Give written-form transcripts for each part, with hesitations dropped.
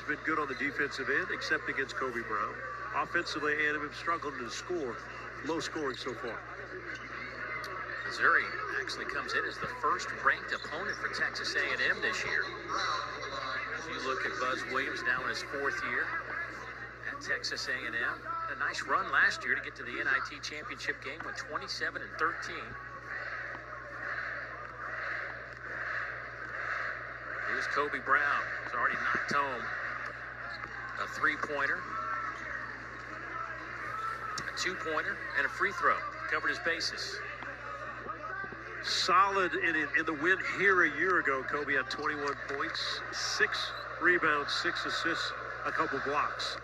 been good on the defensive end, except against Kobe Brown. Offensively, A&M have struggled to score, low scoring so far. Missouri actually comes in as the first-ranked opponent for Texas A&M this year. As you look at Buzz Williams now in his 4th year at Texas A&M, had a nice run last year to get to the NIT championship game with 27-13. Here's Kobe Brown. He's already knocked home a 3-pointer, a 2-pointer, and a free throw. Covered his bases. Solid in the win here a year ago. Kobe had 21 points, 6 rebounds, 6 assists, a couple blocks.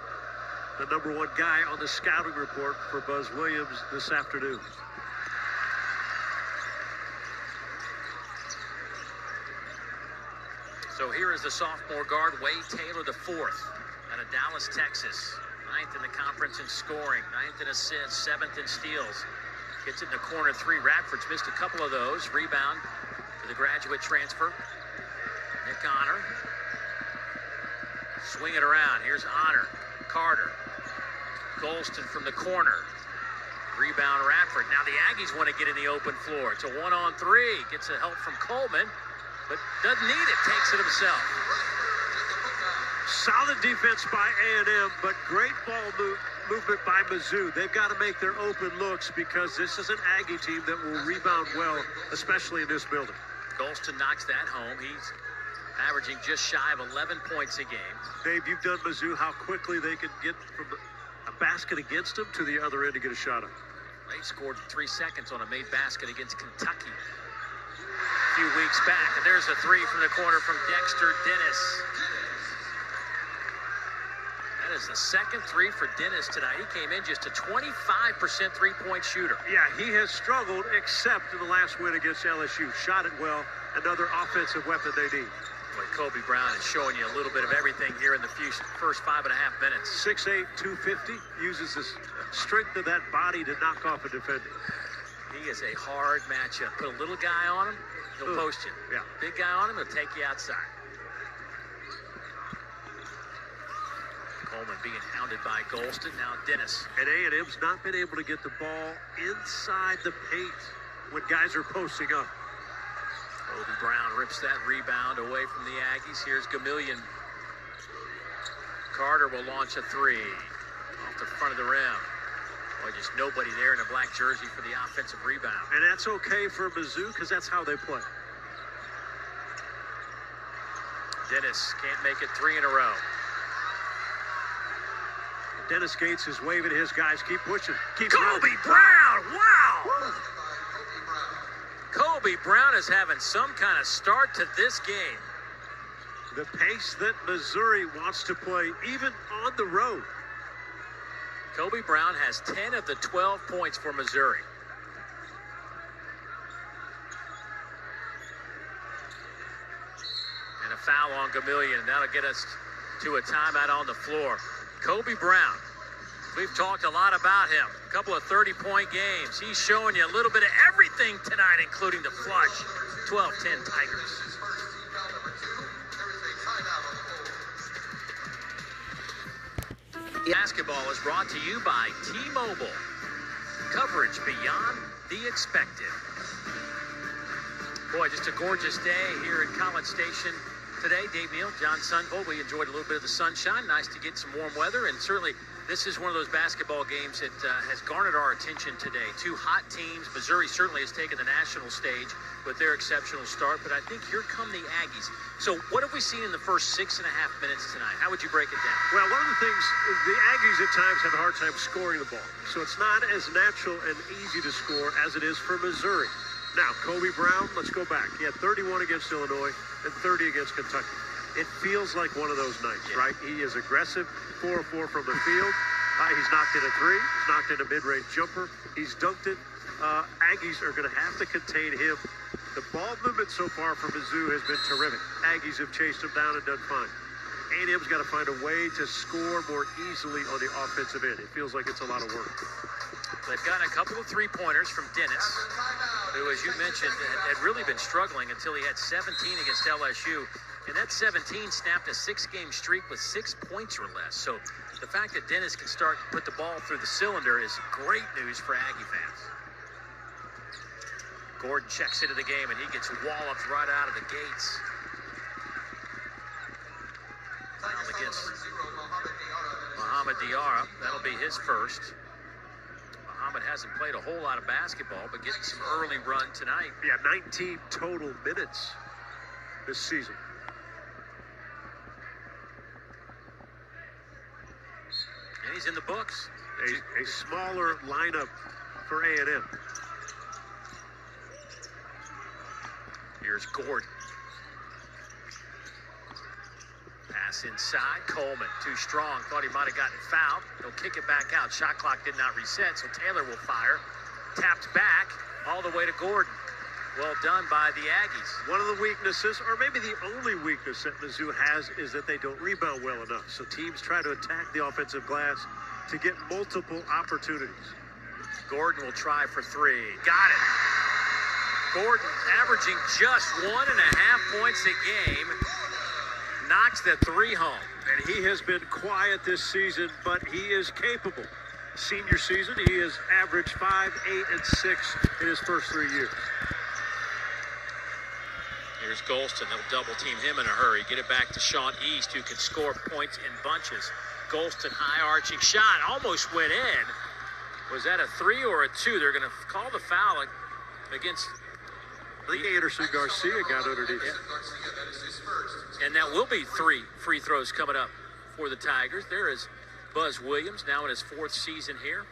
The #1 guy on the scouting report for Buzz Williams this afternoon. So here is the sophomore guard, Wade Taylor, the 4th, out of Dallas, Texas. 9th in the conference in scoring, 9th in assists, 7th in steals. Gets it in the corner 3. Radford's missed a couple of those. Rebound to the graduate transfer. Nick Honor. Swing it around. Here's Honor. Carter. Golston from the corner. Rebound Radford. Now the Aggies want to get in the open floor. It's a 1-on-3. Gets a help from Coleman, but doesn't need it. Takes it himself. Solid defense by A&M, but great ball movement by Mizzou. They've got to make their open looks because this is an Aggie team that will rebound well, especially in this building. Golston knocks that home. He's averaging just shy of 11 points a game. Dave, you've done Mizzou, how quickly they can get from a basket against them to the other end to get a shot up. They scored in 3 seconds on a made basket against Kentucky a few weeks back. And there's a 3 from the corner from Dexter Dennis. That is the second 3 for Dennis tonight. He came in just a 25% three-point shooter. Yeah, he has struggled except in the last win against LSU. Shot it well. Another offensive weapon they need. Boy, Kobe Brown is showing you a little bit of everything here in the first 5.5 minutes. 6'8", 250, uses the strength of that body to knock off a defender. He is a hard matchup. Put a little guy on him, he'll post you. Yeah. Big guy on him, he'll take you outside. Coleman being hounded by Golston. Now Dennis. And A&M's not been able to get the ball inside the paint when guys are posting up. Kobe Brown rips that rebound away from the Aggies. Here's Gamillion. Carter will launch a 3 off the front of the rim. Boy, just nobody there in a black jersey for the offensive rebound. And that's okay for Mizzou because that's how they play. Dennis can't make it 3 in a row. Dennis Gates is waving his guys. Keep pushing. Keep Kobe running. Brown! Wow! Kobe Brown is having some kind of start to this game. The pace that Missouri wants to play, even on the road. Kobe Brown has 10 of the 12 points for Missouri. And a foul on Gamillion. That'll get us to a timeout on the floor. Kobe Brown, we've talked a lot about him. A couple of 30-point games. He's showing you a little bit of everything tonight, including the flush. 12-10 Tigers. Basketball is brought to you by T-Mobile. Coverage beyond the expected. Boy, just a gorgeous day here in College Station today. Dave Neal, John Sunvold. We enjoyed a little bit of the sunshine. Nice to get some warm weather. And certainly this is one of those basketball games that has garnered our attention today. 2 hot teams. Missouri certainly has taken the national stage with their exceptional start. But I think here come the Aggies. So what have we seen in the first 6.5 minutes tonight? How would you break it down? Well, one of the things, the Aggies at times have a hard time scoring the ball. So it's not as natural and easy to score as it is for Missouri. Now, Kobe Brown, let's go back. He had 31 against Illinois and 30 against Kentucky. It feels like one of those nights, right? He is aggressive, 4 of 4 from the field. He's knocked in a 3. He's knocked in a mid-range jumper. He's dunked it. Aggies are going to have to contain him. The ball movement so far for Mizzou has been terrific. Aggies have chased him down and done fine. A&M's got to find a way to score more easily on the offensive end. It feels like it's a lot of work. They've gotten a couple of 3-pointers from Dennis, who, as you mentioned, had really been struggling until he had 17 against LSU. And that 17 snapped a 6-game streak with 6 points or less. So the fact that Dennis can start to put the ball through the cylinder is great news for Aggie fans. Gordon checks into the game, and he gets walloped right out of the gates. Foul against Muhammad Diarra. That'll be his first. Muhammad hasn't played a whole lot of basketball, but getting some early run tonight. Yeah, 19 total minutes this season. And he's in the books. A smaller lineup for A&M. Here's Gordon. Pass inside. Coleman, too strong. Thought he might have gotten fouled. He'll kick it back out. Shot clock did not reset, so Taylor will fire. Tapped back all the way to Gordon. Well done by the Aggies. One of the weaknesses, or maybe the only weakness that Mizzou has, is that they don't rebound well enough. So teams try to attack the offensive glass to get multiple opportunities. Gordon will try for 3. Got it. Gordon averaging just 1.5 points a game. Knocks the 3 home. And he has been quiet this season, but he is capable. Senior season, he has averaged 5, 8, and 6 in his first 3 years. Here's Golston. They'll double team him in a hurry. Get it back to Sean East, who can score points in bunches. Golston, high arching shot, almost went in. Was that a 3 or a 2? They're going to call the foul against. I think Anderson Garcia got underneath. Yeah. And that will be 3 free throws coming up for the Tigers. There is Buzz Williams, now in his 4th season here.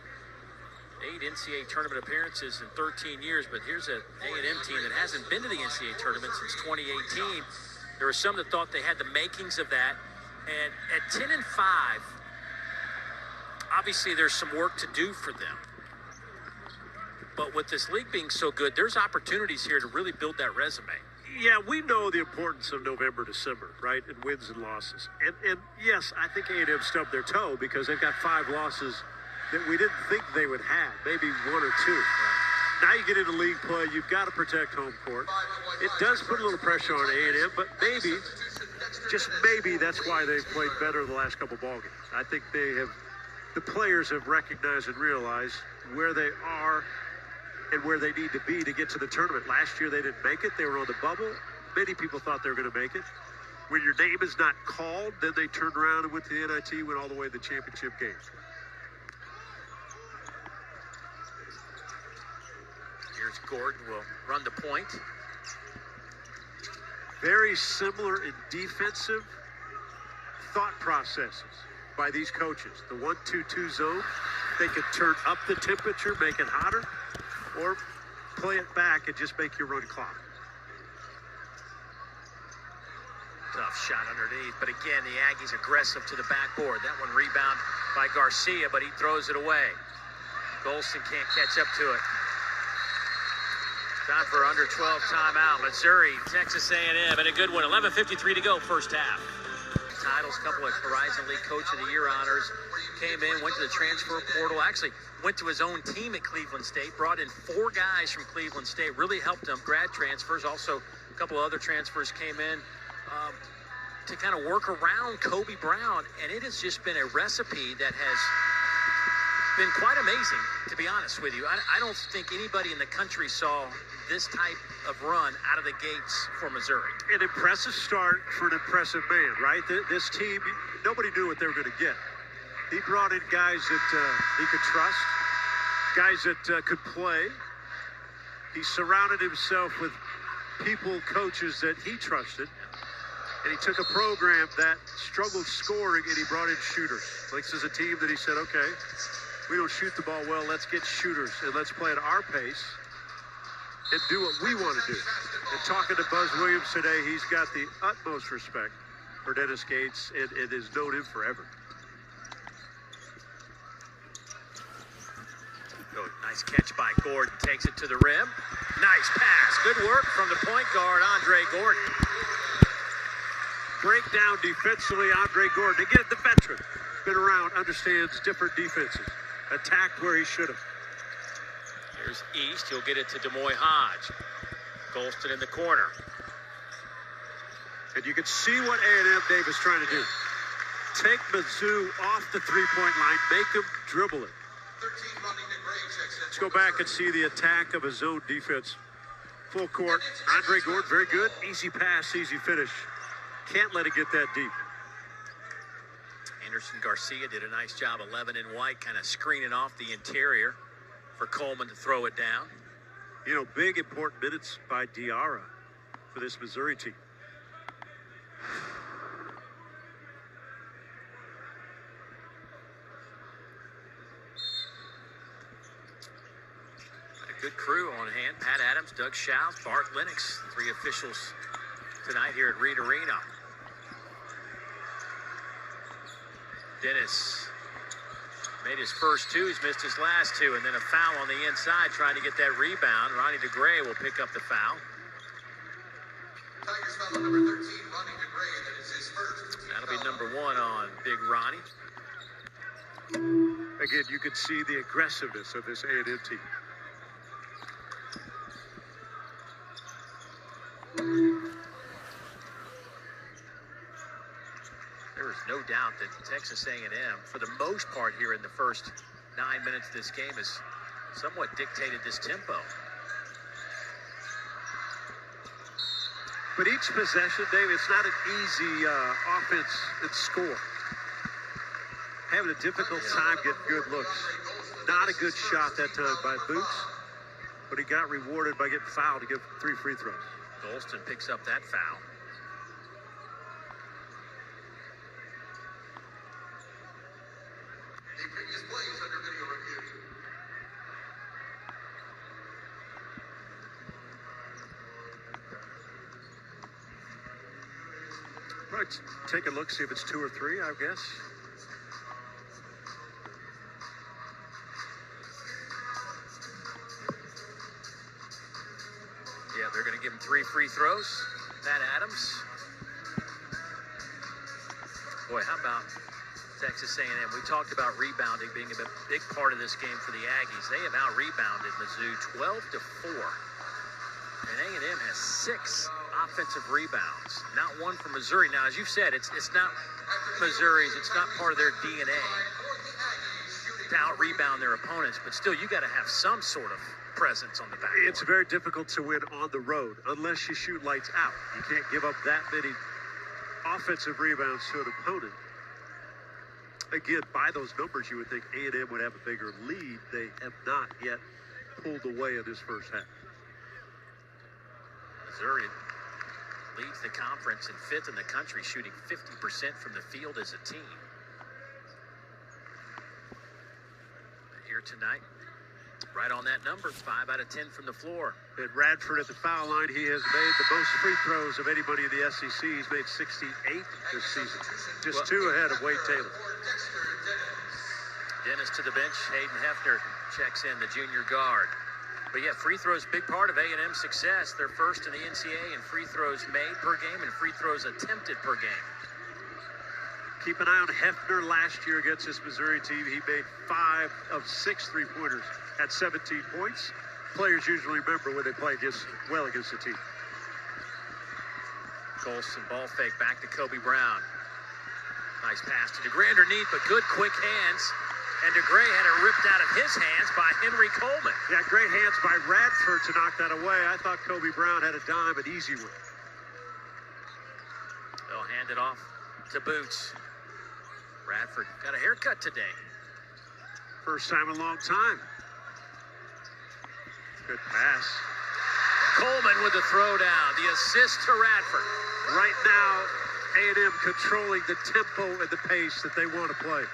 8 NCAA tournament appearances in 13 years, but here's an A&M team that hasn't been to the NCAA tournament since 2018. There were some that thought they had the makings of that. And at 10-5, obviously there's some work to do for them. But with this league being so good, there's opportunities here to really build that resume. Yeah, we know the importance of November, December, right, and wins and losses. And yes, I think A&M stubbed their toe because they've got 5 losses that we didn't think they would have, maybe 1 or 2. Right. Now you get into league play, you've got to protect home court. It does put a little pressure on A&M, but maybe, just maybe, that's why they've played better the last couple ball games. I think the players have recognized and realized where they are and where they need to be to get to the tournament. Last year they didn't make it. They were on the bubble. Many people thought they were going to make it. When your name is not called, then they turned around and went to the NIT, went all the way to the championship game. Here's Gordon, will run the point. Very similar in defensive thought processes by these coaches. The 1-2-2 zone, they could turn up the temperature, make it hotter, or play it back and just make your run clock. Tough shot underneath, but again, the Aggies aggressive to the backboard. That one rebound by Garcia, but he throws it away. Golston can't catch up to it. Time for under 12 timeout. Missouri, Texas A&M, and a good one. 11:53 to go, first half. Titles, couple of Horizon League Coach of the Year honors. Came in, went to the transfer portal. Actually, went to his own team at Cleveland State. Brought in 4 guys from Cleveland State. Really helped them. Grad transfers. Also, a couple of other transfers came in to kind of work around Kobe Brown. And it has just been a recipe that has been quite amazing, to be honest with you. I don't think anybody in the country saw this type of run out of the gates for Missouri. An impressive start for an impressive man, right? This team, nobody knew what they were going to get. He brought in guys that he could trust, guys that could play. He surrounded himself with people, coaches that he trusted. And he took a program that struggled scoring, and he brought in shooters. This is a team that he said, okay, we don't shoot the ball well, let's get shooters, and let's play at our pace and do what we want to do. And talking to Buzz Williams today, he's got the utmost respect for Dennis Gates and has known him forever. Nice catch by Gordon. Takes it to the rim. Nice pass. Good work from the point guard, Andre Gordon. Breakdown defensively, Andre Gordon. Again, the veteran. Been around, understands different defenses. Attacked where he should have. Here's East. He'll get it to Demoy Hodge. Golston in the corner. And you can see what A&M Dave is trying to do. Take Mizzou off the three-point line, make them dribble it. Let's go back and see the attack of a zone defense. Full court. Andre Gordon, very good. Easy pass, easy finish. Can't let it get that deep. Anderson Garcia did a nice job, 11 in white, kind of screening off the interior for Coleman to throw it down. You know, big, important minutes by Diarra for this Missouri team. A good crew on hand. Pat Adams, Doug Schaus, Bart Lennox, three officials tonight here at Reed Arena. Dennis made his first two. He's missed his last two. And then a foul on the inside trying to get that rebound. Ronnie DeGray will pick up the foul. Tigers foul on number 13, Ronnie DeGray. That is his first. That'll be number 1 on Big Ronnie. Again, you can see the aggressiveness of this A&M team. There is no doubt that Texas A&M, for the most part here in the first 9 minutes of this game, has somewhat dictated this tempo. But each possession, Dave, it's not an easy offense and score. Having a difficult time getting good looks. Not a good shot that time by Boots, but he got rewarded by getting fouled to give 3 free throws. Golston picks up that foul. The previous plays under video review. Right, take a look, see if it's 2 or 3, I guess. Yeah, they're going to give him 3 free throws. Pat Adams. Boy, how about Texas A&M? We talked about rebounding being a big part of this game for the Aggies. They have out-rebounded Mizzou 12-4. And A&M has 6 offensive rebounds. Not one from Missouri. Now, as you've said, it's not Missouri's. It's not part of their DNA to out-rebound their opponents. But still, you got to have some sort of presence on the back. It's very difficult to win on the road unless you shoot lights out. You can't give up that many offensive rebounds to an opponent. Again, by those numbers, you would think A&M would have a bigger lead. They have not yet pulled away in this first half. Missouri leads the conference and 5th in the country, shooting 50% from the field as a team. Here tonight, right on that number, 5 out of 10 from the floor. And Radford at the foul line, he has made the most free throws of anybody in the SEC. He's made 68 this season, just 2 ahead of Wade Taylor. Dennis to the bench. Hayden Hefner checks in, the junior guard. But yeah, free throws, big part of A&M's success. They're first in the NCAA in free throws made per game and free throws attempted per game. Keep an eye on Hefner last year against this Missouri team. He made 5 of 6 three-pointers at 17 points. Players usually remember when they play well against the team. Colson ball fake back to Kobe Brown. Nice pass to DeGray underneath, but good quick hands. And DeGray had it ripped out of his hands by Henry Coleman. Yeah, great hands by Radford to knock that away. I thought Kobe Brown had a dime, an easy one. They'll hand it off to Boots. Radford got a haircut today. First time in a long time. Good pass. Coleman with the throwdown, the assist to Radford. Right now, A&M controlling the tempo and the pace that they want to play.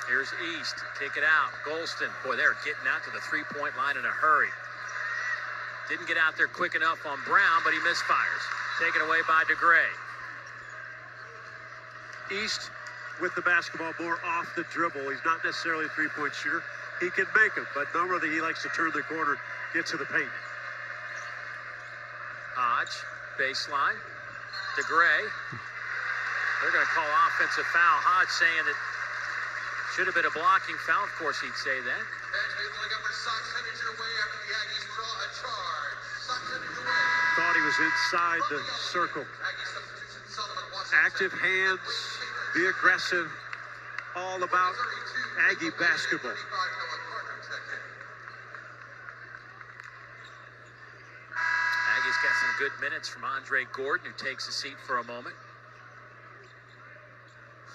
Here's East, kick it out. Golston, boy, they're getting out to the three-point line in a hurry. Didn't get out there quick enough on Brown, but he misfires. Taken away by DeGray. East with the basketball more off the dribble. He's not necessarily a three-point shooter. He can make them, but normally he likes to turn the corner, get to the paint. Hodge, baseline. DeGray. They're going to call offensive foul. Hodge saying that should have been a blocking foul. Of course, he'd say that. Fans may look up for Sox headed your way after the Aggies draw a charge. Thought he was inside the circle. Active hands, be aggressive, all about Aggie basketball. Aggie's got some good minutes from Andre Gordon, who takes a seat for a moment.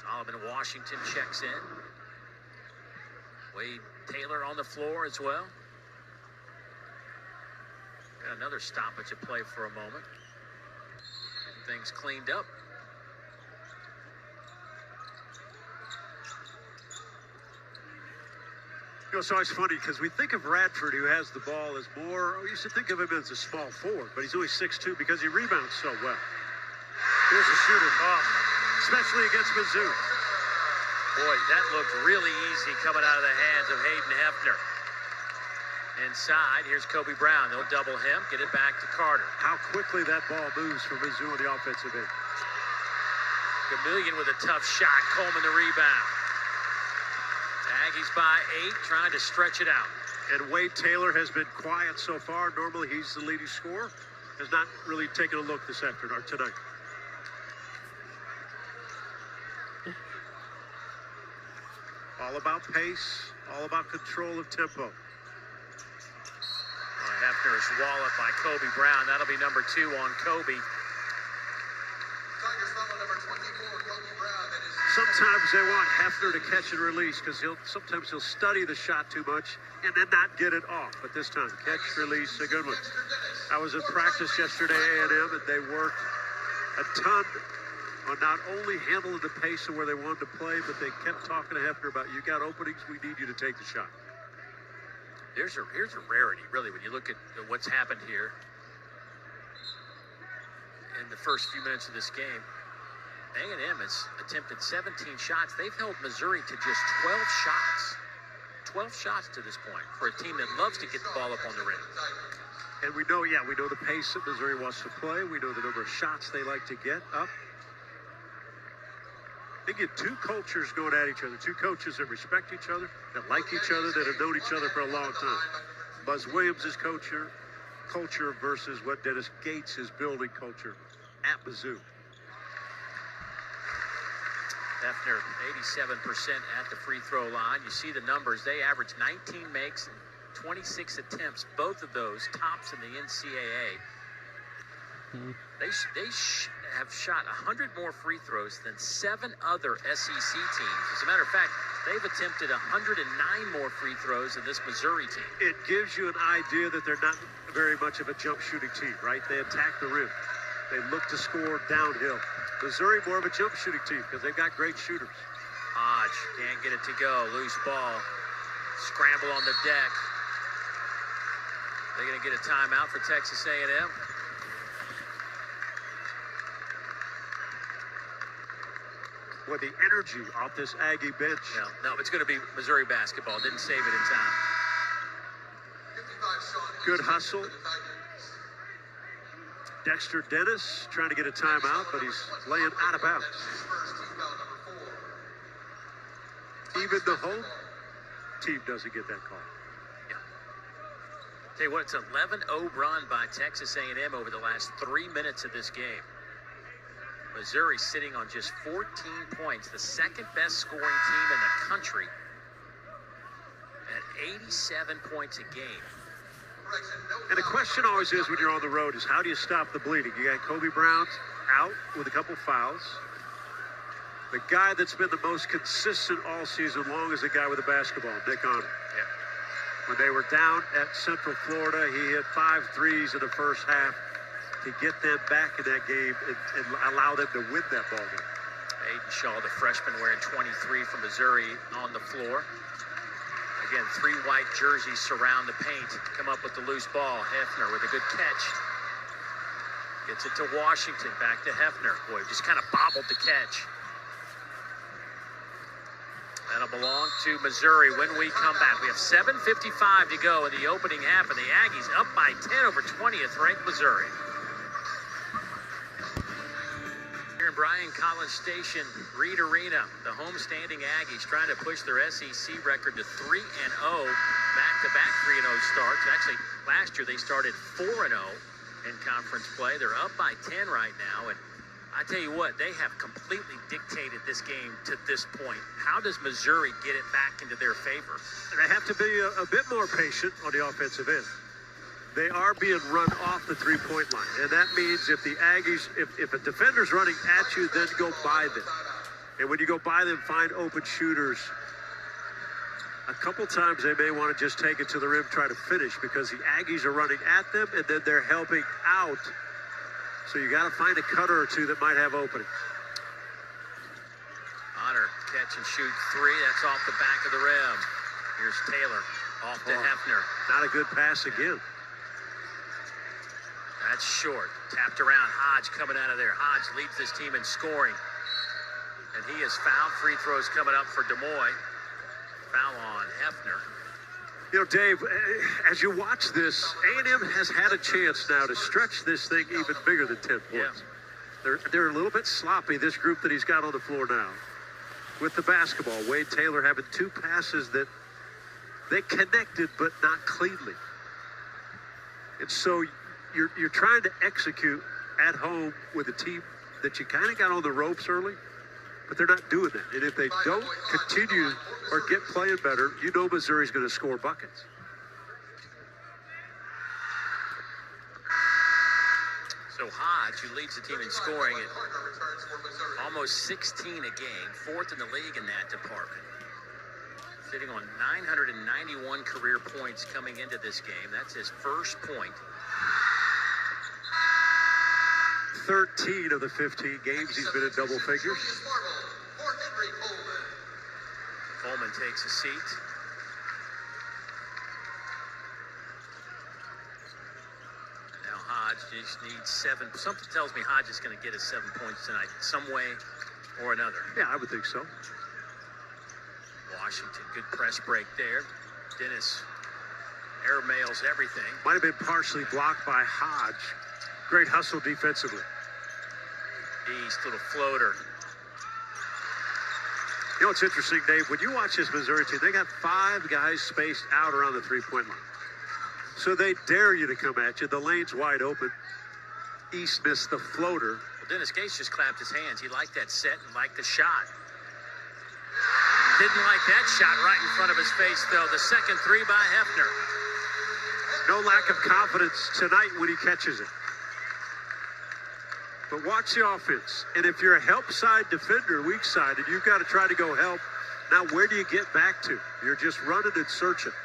Solomon Washington checks in. Wade Taylor on the floor as well. Got another stoppage at play for a moment. Getting things cleaned up. You know, it's always funny because we think of Radford, who has the ball, as more, we used to think of him as a small forward, but he's only 6'2" because he rebounds so well. Here's a shooter, especially against Mizzou. Boy, that looked really easy coming out of the hands of Hayden Hefner. Inside, here's Kobe Brown. They'll double him, get it back to Carter. How quickly that ball moves for Mizzou on the offensive end. Chameleon with a tough shot. Coleman the rebound. Aggies by 8, trying to stretch it out. And Wade Taylor has been quiet so far. Normally he's the leading scorer. Has not really taken a look this afternoon or tonight. All about pace, all about control of tempo. Hefner is walloped by Kobe Brown. That'll be number 2 on Kobe. Sometimes they want Hefner to catch and release because sometimes he'll study the shot too much and then not get it off. But this time, catch, release, a good one. I was in practice yesterday at A&M, and they worked a ton on not only handling the pace of where they wanted to play, but they kept talking to Hefner about, you got openings, we need you to take the shot. Here's a rarity, really, when you look at what's happened here in the first few minutes of this game. A&M has attempted 17 shots. They've held Missouri to just 12 shots. 12 shots to this point for a team that loves to get the ball up on the rim. And we know the pace that Missouri wants to play. We know the number of shots they like to get up. They get two cultures going at each other, two coaches that respect each other, that like each other, that have known each other for a long time. Buzz Williams' culture versus what Dennis Gates is building culture at Mizzou. Hefner, 87% at the free throw line. You see the numbers. They average 19 makes and 26 attempts. Both of those tops in the NCAA. They have shot 100 more free throws than 7 other SEC teams. As a matter of fact, they've attempted 109 more free throws than this Missouri team. It gives you an idea that they're not very much of a jump shooting team, right? They attack the rim. They look to score downhill. Missouri more of a jump shooting team because they've got great shooters. Hodge can't get it to go. Loose ball. Scramble on the deck. They're going to get a timeout for Texas A&M. With the energy off this Aggie bench. No, it's going to be Missouri basketball. Didn't save it in time. Good hustle. Dexter Dennis trying to get a timeout, but he's laying out of bounds. Even the home team doesn't get that call. Yeah. Tell you what, it's an 11-0 run by Texas A&M over the last 3 minutes of this game. Missouri sitting on just 14 points, the second best scoring team in the country at 87 points a game. And the question always is when you're on the road is how do you stop the bleeding? You got Kobe Brown out with a couple fouls. The guy that's been the most consistent all season long is the guy with the basketball, Nick Honor. Yeah. When they were down at Central Florida, he hit 5 threes in the first half to get them back in that game and allow them to win that ball game. Aiden Shaw, the freshman, wearing 23 from Missouri on the floor. Again, 3 white jerseys surround the paint. Come up with the loose ball. Hefner with a good catch. Gets it to Washington. Back to Hefner. Boy, just kind of bobbled the catch. That'll belong to Missouri when we come back. We have 7:55 to go in the opening half, and the Aggies up by 10 over 20th-ranked Missouri. Here in Bryan College Station, Reed Arena, the homestanding Aggies trying to push their SEC record to 3-0, back-to-back 3-0 starts. Actually, Last year, they started 4-0 in conference play. They're up by 10 right now, and I tell you what, they have completely dictated this game to this point. How does Missouri get it back into their favor? They have to be a bit more patient on the offensive end. They are being run off the three-point line, and that means if the Aggies, if a defender's running at you, then go by them. And when you go by them, find open shooters. A couple times they may want to just take it to the rim, try to finish, because the Aggies are running at them, and then they're helping out. So you got to find a cutter or two that might have opening. Honor, catch and shoot three. That's off the back of the rim. Here's Taylor off to Hefner. Not a good pass again. That's short. Tapped around. Hodge coming out of there. Hodge leads this team in scoring. And he is fouled. Free throws coming up for Des Moines. Foul on Hefner. You know, Dave, as you watch this, A&M has had a chance now to stretch this thing even bigger than 10 points. Yeah. They're a little bit sloppy, this group that he's got on the floor now. With the basketball, Wade Taylor having two passes that they connected but not cleanly. And so you're trying to execute at home with a team that you kind of got on the ropes early, but they're not doing that. And if they don't continue or get playing better, you know Missouri's going to score buckets. So Hodge, who leads the team in scoring at almost 16 a game, fourth in the league in that department. Sitting on 991 career points coming into this game. That's his first point. 13 of the 15 games he's been in double figures. Coleman takes a seat. Now Hodge just needs 7. Something tells me Hodge is going to get his 7 points tonight, some way or another. Yeah, I would think so. Washington, good press break there. Dennis airmails everything. Might have been partially blocked by Hodge. Great hustle defensively. East, little floater. You know what's interesting, Dave? When you watch this Missouri team, they got 5 guys spaced out around the three-point line. So they dare you to come at you. The lane's wide open. East missed the floater. Well, Dennis Gates just clapped his hands. He liked that set and liked the shot. Didn't like that shot right in front of his face, though. The second three by Hefner. No lack of confidence tonight when he catches it. But watch the offense. And if you're a help side defender, weak side, and you've got to try to go help, now where do you get back to? You're just running and searching.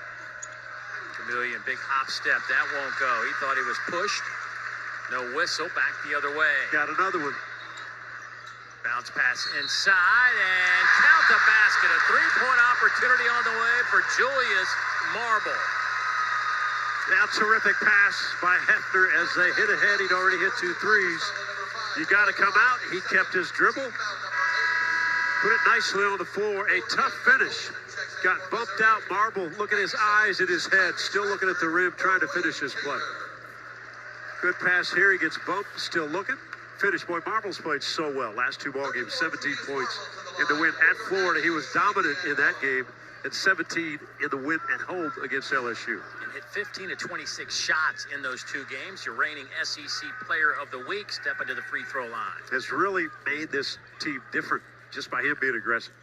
Chameleon, big hop step. That won't go. He thought he was pushed. No whistle. Back the other way. Got another one. Bounce pass inside and count the basket. A three-point opportunity on the way for Julius Marble. Now terrific pass by Hefner as they hit ahead. He'd already hit 2 threes. You got to come out. He kept his dribble. Put it nicely on the floor. A tough finish. Got bumped out. Marble, look at his eyes and his head. Still looking at the rim, trying to finish his play. Good pass here. He gets bumped. Still looking. Finish. Boy, Marble's played so well. Last 2 ball games, 17 points in the win at Florida. He was dominant in that game. And 17 in the win at home against LSU. And hit 15 of 26 shots in those 2 games. Your reigning SEC Player of the Week stepping to the free throw line. Has really made this team different just by him being aggressive.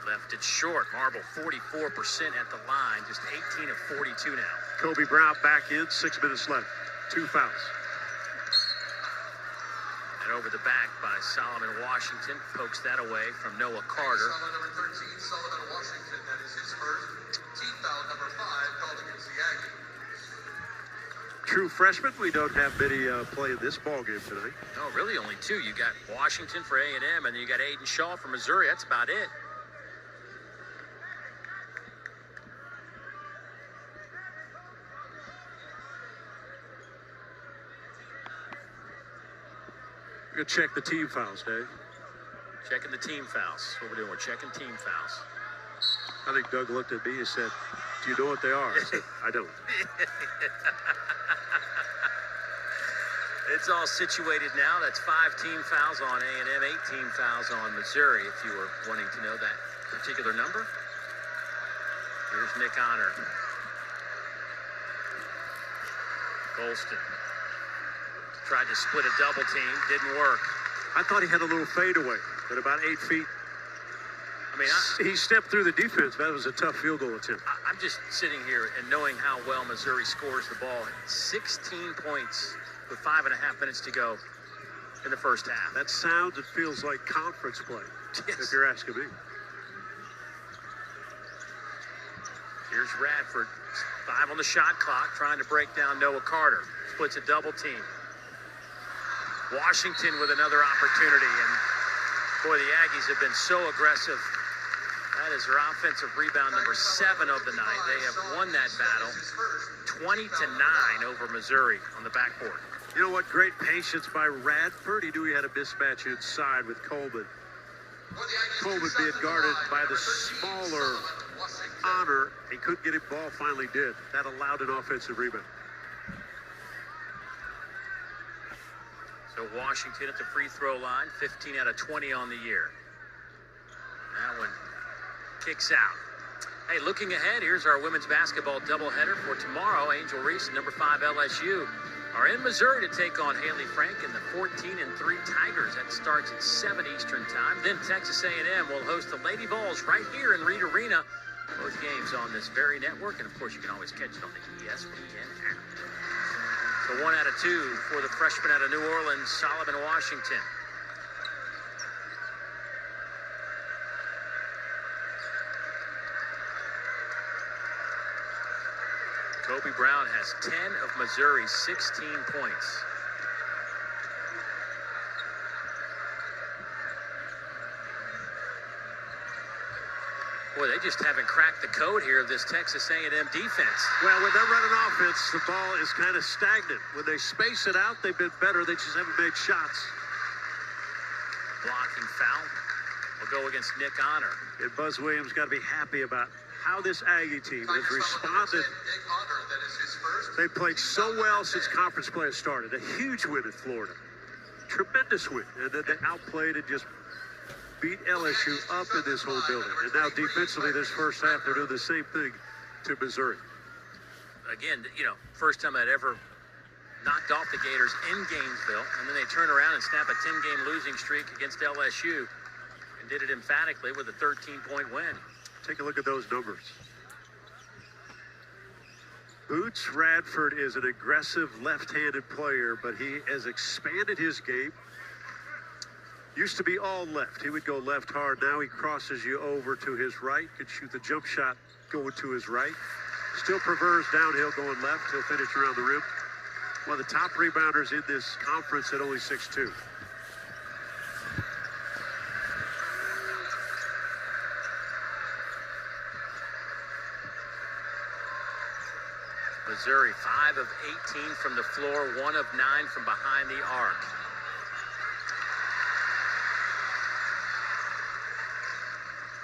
Left it short. Marble 44% at the line. Just 18 of 42 now. Kobe Brown back in. 6 minutes left. 2 fouls. And over the back by Solomon Washington. Pokes that away from Noah Carter. Solomon number 13, Solomon Washington. That is his first. Team foul number 5 called against the Aggies. True freshman. We don't have many playing this ball game tonight. No, really only 2. You got Washington for A&M, and then you got Aiden Shaw for Missouri. That's about it. We're going to check the team fouls, Dave. Checking the team fouls. That's what we're doing. We're checking team fouls. I think Doug looked at me and said, do you know what they are? I said, I don't. It's all situated now. That's 5 team fouls on A&M, 8 team fouls on Missouri, if you were wanting to know that particular number. Here's Nick Honor. Golston tried to split a double team, didn't work. I thought he had a little fadeaway at about 8 feet. I mean, He stepped through the defense. That was a tough field goal attempt. I'm just sitting here and knowing how well Missouri scores the ball. 16 points with 5.5 minutes to go in the first half. That sounds and feels like conference play, Yes. if you're asking me. Here's Radford, 5 on the shot clock, trying to break down Noah Carter. Splits a double team. Washington with another opportunity, and boy, the Aggies have been so aggressive. That is their offensive rebound number 7 of the night. They have won that battle 20-9 over Missouri on the backboard. You know what? Great patience by Radford. He knew he had a mismatch inside with Coleman. Coleman being guarded by the smaller Honor. He couldn't get him ball, finally did. That allowed an offensive rebound. So Washington at the free throw line, 15 out of 20 on the year. That one kicks out. Hey, looking ahead, here's our women's basketball doubleheader for tomorrow. Angel Reese and number 5 LSU are in Missouri to take on Haley Frank and the 14-3 Tigers. That starts at 7 Eastern time. Then Texas A&M will host the Lady Vols right here in Reed Arena. Both games on this very network, and of course you can always catch it on the ESPN app. So 1 out of 2 for the freshman out of New Orleans, Solomon Washington. Kobe Brown has 10 of Missouri's 16 points. Boy, they just haven't cracked the code here of this Texas A&M defense. Well, when they're running offense, the ball is kind of stagnant. When they space it out, they've been better. They just haven't made shots. Blocking foul will go against Nick Honor. And Buzz Williams got to be happy about how this Aggie team has responded. They played so well since conference play has started. A huge win at Florida. Tremendous win. And then they outplayed and just beat LSU up in this whole building. And now defensively, this first half, they're doing the same thing to Missouri. Again, you know, first time I'd ever knocked off the Gators in Gainesville, and then they turn around and snap a 10-game losing streak against LSU and did it emphatically with a 13-point win. Take a look at those numbers. Boots Radford is an aggressive left-handed player, but he has expanded his game. Used to be all left. He would go left hard. Now he crosses you over to his right. Could shoot the jump shot going to his right. Still prefers downhill going left. He'll finish around the rim. One of the top rebounders in this conference at only 6'2". Missouri, 5 of 18 from the floor, 1 of 9 from behind the arc.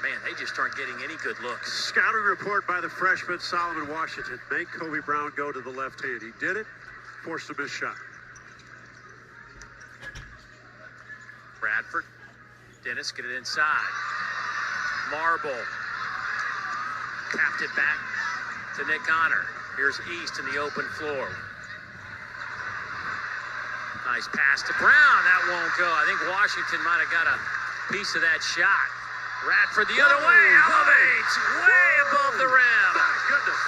Man, they just aren't getting any good looks. Scouting report by the freshman Solomon Washington. Make Kobe Brown go to the left hand. He did it. Forced a missed shot. Bradford. Dennis get it inside. Marble. Tapped it back to Nick Honor. Here's East in the open floor. Nice pass to Brown. That won't go. I think Washington might have got a piece of that shot. Radford the other way, elevates way above the rim. My goodness.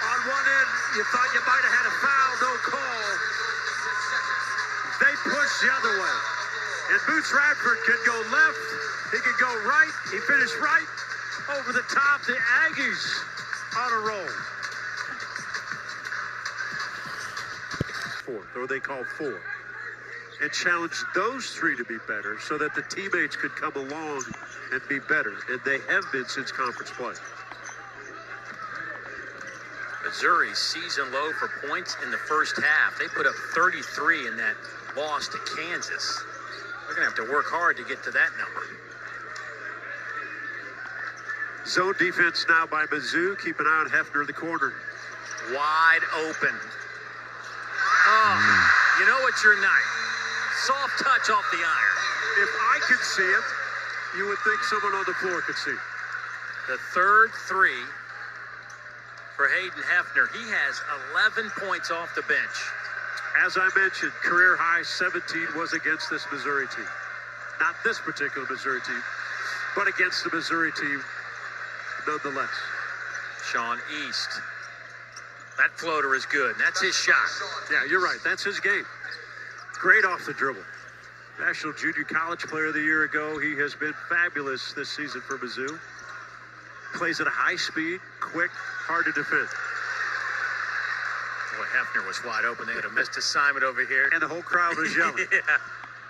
On one end, you thought you might have had a foul, no call. They push the other way. And Boots Radford can go left, he can go right, he finished right over the top. The Aggies on a roll. Fourth, or they call 4. And challenge those 3 to be better so that the teammates could come along and be better. And they have been since conference play. Missouri's season low for points in the first half. They put up 33 in that loss to Kansas. They're going to have to work hard to get to that number. Zone defense now by Mizzou. Keep an eye on Hefner in the corner. Wide open. Oh, you know it's your night. Soft touch off the iron. If I could see it, you would think someone on the floor could see it. The third 3 for Hayden Hefner. He has 11 points off the bench. As I mentioned, career high 17 was against this Missouri team. Not this particular Missouri team, but against the Missouri team nonetheless. Sean East. That floater is good. That's his shot. Yeah, you're right. That's his game. Great off the dribble. National Junior College Player of the Year ago. He has been fabulous this season for Mizzou. Plays at a high speed, quick, hard to defend. Boy, Hefner was wide open. They had a missed assignment over here. And the whole crowd was yelling. Yeah.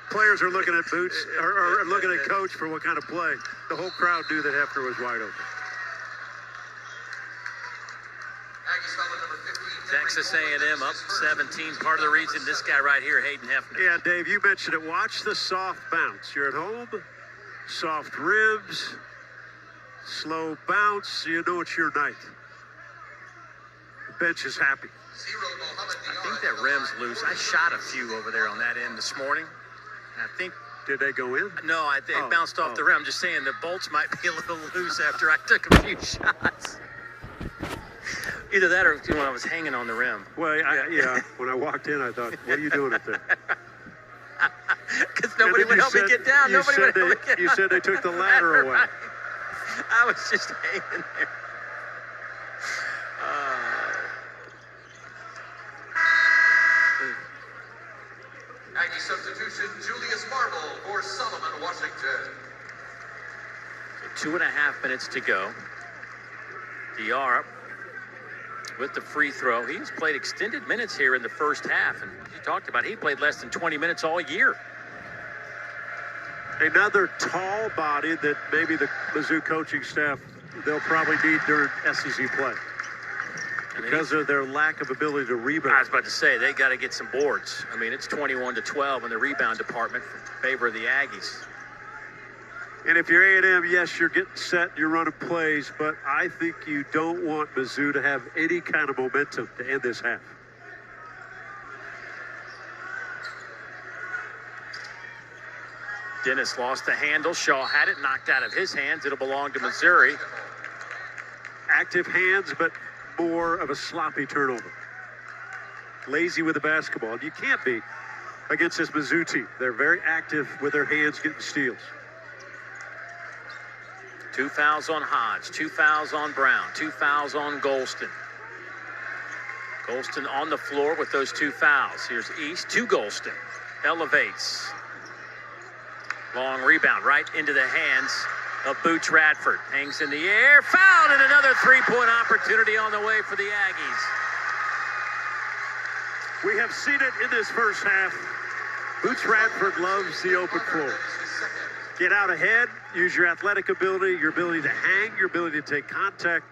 Players are looking at Boots, or looking at Coach for what kind of play. The whole crowd knew that Hefner was wide open. Texas A&M up 17. Part of the reason this guy right here, Hayden Hefner. Yeah, Dave, you mentioned it. Watch the soft bounce. You're at home, soft ribs, slow bounce. You know it's your night. The bench is happy. I think that rim's loose. I shot a few over there on that end this morning. I think. Did they go in? No, it bounced off the rim. I'm just saying the bolts might be a little loose after I took a few shots. Either that or when I was hanging on the rim. Well, yeah. When I walked in, I thought, what are you doing up there? Because nobody would help me get down. You said they took the ladder away. Right. I was just hanging there. Aggie substitution, Julius Marble for Solomon Washington. 2.5 minutes to go. DR with the free throw. He's played extended minutes here in the first half, and you talked about he played less than 20 minutes all year. Another tall body that maybe the Mizzou coaching staff, they'll probably need during SEC play because of their lack of ability to rebound. I was about to say, they got to get some boards. I mean, it's 21-12 in the rebound department in favor of the Aggies. And if you're A&M, yes, you're getting set, you're running plays, but I think you don't want Mizzou to have any kind of momentum to end this half. Dennis lost the handle. Shaw had it knocked out of his hands. It'll belong to Missouri. Active hands, but more of a sloppy turnover. Lazy with the basketball. And you can't be against this Mizzou team. They're very active with their hands getting steals. 2 fouls on Hodge, 2 fouls on Brown, 2 fouls on Golston. Golston on the floor with those 2 fouls. Here's East to Golston. Elevates. Long rebound right into the hands of Boots Radford. Hangs in the air. Fouled, and another three-point opportunity on the way for the Aggies. We have seen it in this first half. Boots Radford loves the open floor. Get out ahead, use your athletic ability, your ability to hang, your ability to take contact.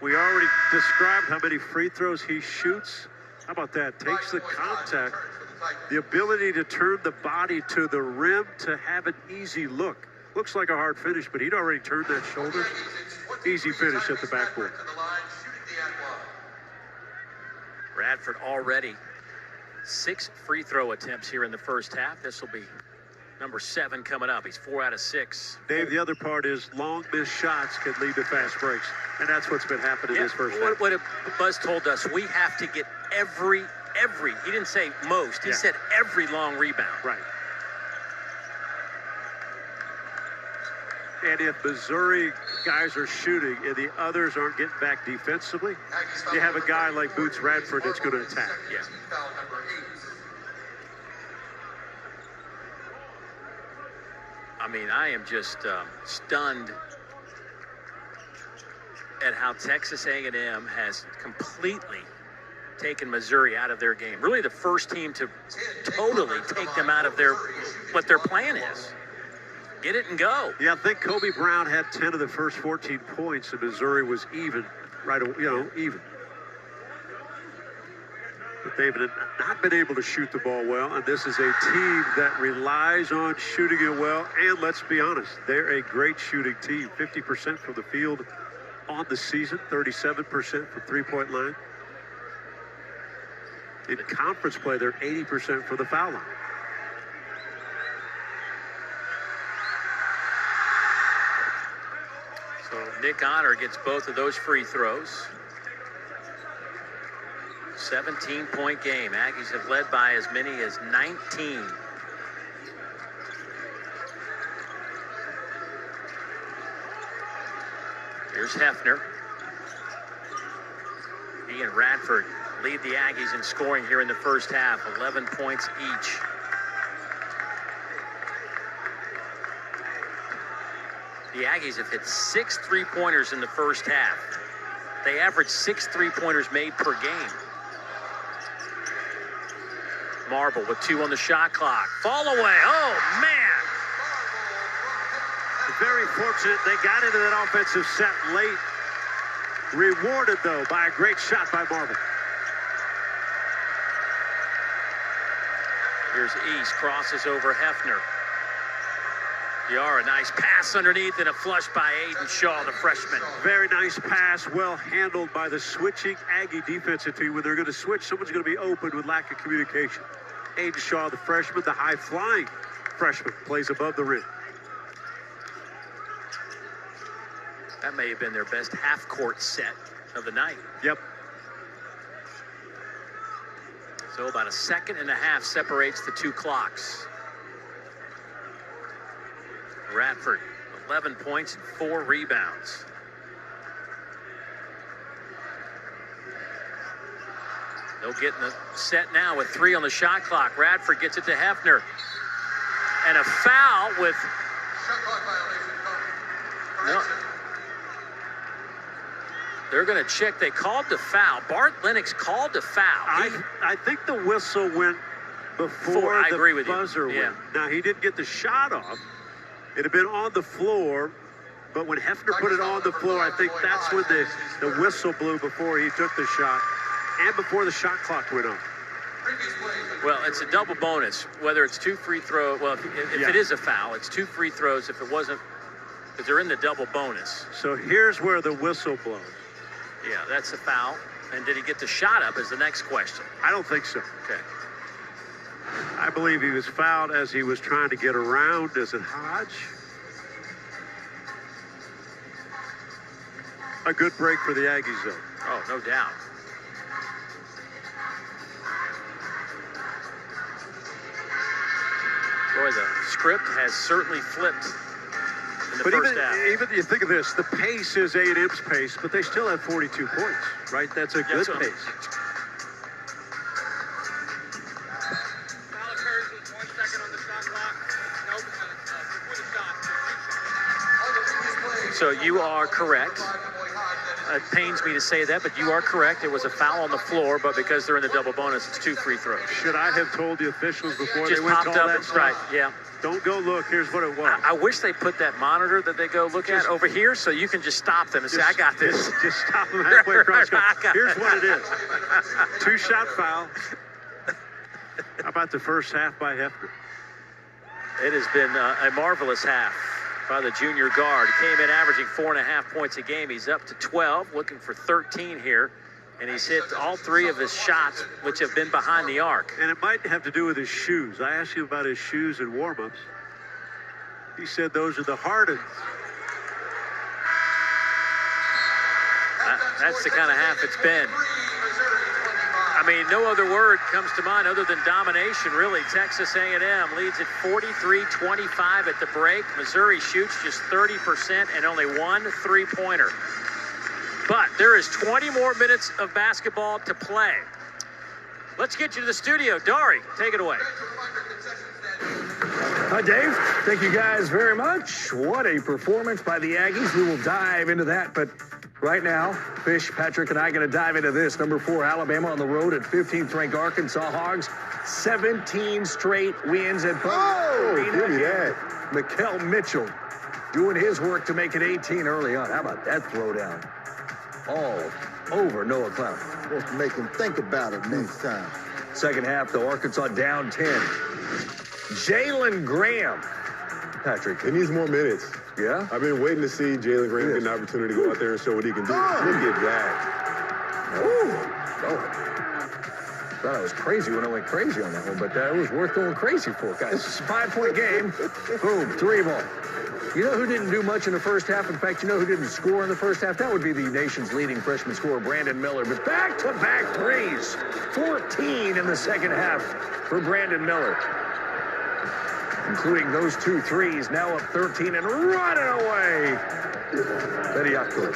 We already described how many free throws he shoots. How about that? Takes the contact, the ability to turn the body to the rim to have an easy look. Looks like a hard finish, but he'd already turned that shoulder. Easy finish at the backboard. Radford already 6 free throw attempts here in the first half. This will be number 7 coming up. He's 4 out of 6. Dave, the other part is long missed shots can lead to fast breaks. And that's what's been happening in this first half. What Buzz told us, we have to get every, he didn't say most, he said every long rebound. Right. And if Missouri guys are shooting and the others aren't getting back defensively, you have a guy like Boots Radford that's going to attack. Yeah. I mean, I am just stunned at how Texas A&M has completely taken Missouri out of their game. Really the first team to totally take them out of what their plan is. Get it and go. Yeah, I think Kobe Brown had 10 of the first 14 points, and Missouri was even, even. But they've not been able to shoot the ball well, and this is a team that relies on shooting it well. And let's be honest, they're a great shooting team. 50% from the field on the season, 37% from three-point line. In conference play, they're 80% for the foul line. So Nick Honor gets both of those free throws. 17-point game. Aggies have led by as many as 19. Here's Hefner. He and Radford lead the Aggies in scoring here in the first half, 11 points each. The Aggies have hit 6 3-pointers in the first half. They average 6 3-pointers made per game. Marble with 2 on the shot clock. Fall away. Oh, man. Very fortunate they got into that offensive set late. Rewarded, though, by a great shot by Marble. Here's East, crosses over Hefner. Yara, nice pass underneath and a flush by Aiden Shaw, the freshman. Very nice pass, well handled by the switching Aggie defensive team. When they're going to switch, someone's going to be open with lack of communication. Aiden Shaw, the freshman, the high-flying freshman, plays above the rim. That may have been their best half-court set of the night. Yep. So about a second and a half separates the 2 clocks. Radford, 11 points and 4 rebounds. They'll get in the set now with 3 on the shot clock. Radford gets it to Hefner. And a foul with... Shot clock violation. No. They're going to check. They called the foul. Bart Lennox called the foul. I think the whistle went before I agree with the buzzer you. Yeah. went. Now, he didn't get the shot off. It had been on the floor, but when Hefner put it on the floor, I think that's when the whistle blew before he took the shot and before the shot clock went on. Well, it's a double bonus, whether it's 2 free throws. Well, if it is a foul, it's 2 free throws. If it wasn't, because they're in the double bonus. So here's where the whistle blows. Yeah, that's a foul. And did he get the shot up is the next question. I don't think so. Okay. I believe he was fouled as he was trying to get around. Is it Hodge? A good break for the Aggies, though. Oh, no doubt. Boy, the script has certainly flipped in the first half. Even you think of this, the pace is A&M's pace, but they still have 42 points, right? That's a good pace. Foul occurs with 1 second on the shot clock. Nope, before the shot. So you are correct. It pains me to say that, but you are correct. It was a foul on the floor, but because they're in the double bonus, it's 2 free throws. Should I have told the officials before Just they went popped to all up that and stuff? right, yeah. Don't go look. Here's what it was. I wish they put that monitor that they go look at over here so you can just stop them and say, I got this. Just stop them halfway across. I got Here's it. what it is. 2-shot foul. How about the first half by Hefner? It has been a marvelous half by the junior guard. He came in averaging 4.5 points a game. He's up to 12, looking for 13 here. And he's hit all 3 of his shots, which have been behind the arc. And it might have to do with his shoes. I asked him about his shoes in warm-ups. He said those are the hardest. That's the kind of half it's been. I mean, no other word comes to mind other than domination, really. Texas A&M leads at 43-25 at the break. Missouri shoots just 30% and only 1 3-pointer. But there is 20 more minutes of basketball to play. Let's get you to the studio. Dari, take it away. Hi, Dave. Thank you guys very much. What a performance by the Aggies. We will dive into that, but right now, Fish, Patrick, and I are going to dive into this. Number 4, Alabama on the road at 15th ranked Arkansas Hogs. 17 straight wins at both. Oh, give me that. Mikel Mitchell doing his work to make it 18 early on. How about that throwdown? All over Noah Clown. Supposed to make him think about it next time. Second half, though, Arkansas down 10. Jalen Graham. Patrick. He needs more minutes. Yeah? I've been waiting to see Jalen Graham get an opportunity to go out there and show what he can do. Look at that. Ooh. Thought I was crazy when I went crazy on that one, but it was worth going crazy for, guys. It's a 5-point game. Boom, 3 ball. You know who didn't do much in the first half? In fact, you know who didn't score in the first half? That would be the nation's leading freshman scorer, Brandon Miller. But back-to-back threes. 14 in the second half for Brandon Miller. Including those 2 threes, now up 13 and running away. Bediako.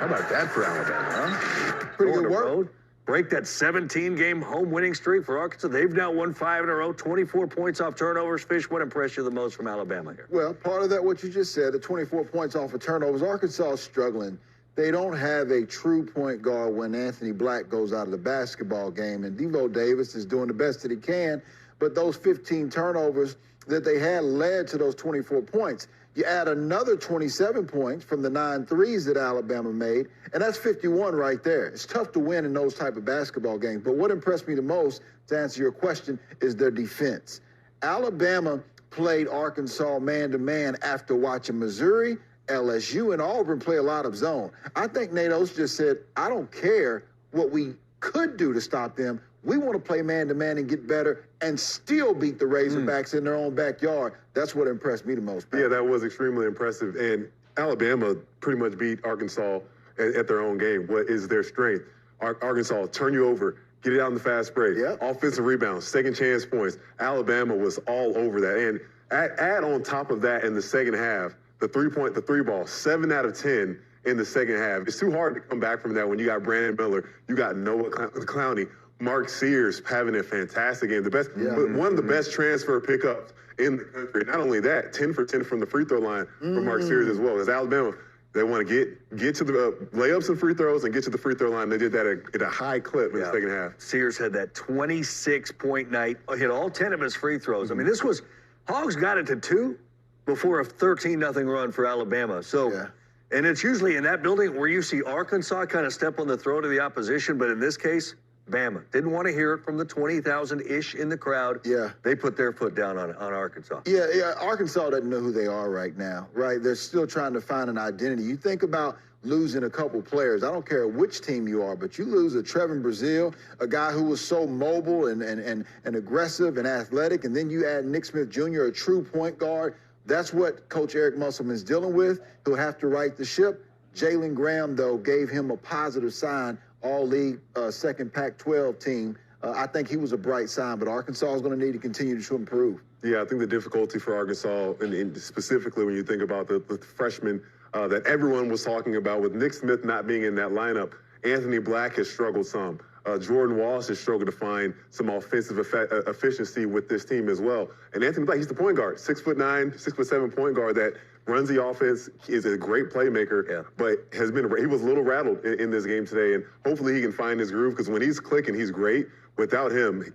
How about that for Alabama, huh? Pretty good work. Break that 17-game home winning streak for Arkansas. They've now won 5 in a row, 24 points off turnovers. Fish, what impressed you the most from Alabama here? Well, part of that, what you just said, the 24 points off of turnovers. Arkansas is struggling. They don't have a true point guard when Anthony Black goes out of the basketball game, and Devo Davis is doing the best that he can, but those 15 turnovers that they had led to those 24 points. You add another 27 points from the 9 threes that Alabama made, and that's 51 right there. It's tough to win in those type of basketball games. But what impressed me the most, to answer your question, is their defense. Alabama played Arkansas man-to-man after watching Missouri, LSU, and Auburn play a lot of zone. I think Nate Oates just said, I don't care what we could do to stop them. We want to play man-to-man and get better and still beat the Razorbacks in their own backyard. That's what impressed me the most. Yeah, that was extremely impressive. And Alabama pretty much beat Arkansas at their own game. What is their strength? Arkansas, turn you over, get it out in the fast break. Yep. Offensive rebounds, second chance points. Alabama was all over that. And add on top of that in the second half, the three ball, 7 out of 10 in the second half. It's too hard to come back from that when you got Brandon Miller, you got Noah Clowney, Mark Sears having a fantastic game. One of the best transfer pickups in the country. Not only that, 10 for 10 from the free throw line for Mark Sears as well. As Alabama, they want to get to the layups and free throws and get to the free throw line. They did that at a high clip in the second half. Sears had that 26-point night, hit all 10 of his free throws. I mean, Hogs got it to 2 before a 13-0 run for Alabama. So, and it's usually in that building where you see Arkansas kind of step on the throat of the opposition, but in this case, Bama didn't want to hear it from the 20,000-ish in the crowd. Yeah. They put their foot down on Arkansas. Yeah, Arkansas doesn't know who they are right now, right? They're still trying to find an identity. You think about losing a couple players. I don't care which team you are, but you lose a Trevin Brazile, a guy who was so mobile and aggressive and athletic, and then you add Nick Smith Jr., a true point guard. That's what Coach Eric Musselman's dealing with. He'll have to right the ship. Jalen Graham, though, gave him a positive sign, all-league second Pac-12 team. I think he was a bright sign, but Arkansas is going to need to continue to improve. Yeah, I think the difficulty for Arkansas, and specifically when you think about the freshmen that everyone was talking about, with Nick Smith not being in that lineup, Anthony Black has struggled some. Jordan Walsh has struggled to find some offensive efficiency with this team as well. And Anthony Black, he's the point guard, 6'9", 6'7" point guard that runs the offense, is a great playmaker, but he was a little rattled in this game today, and hopefully he can find his groove, because when he's clicking, he's great. Without him,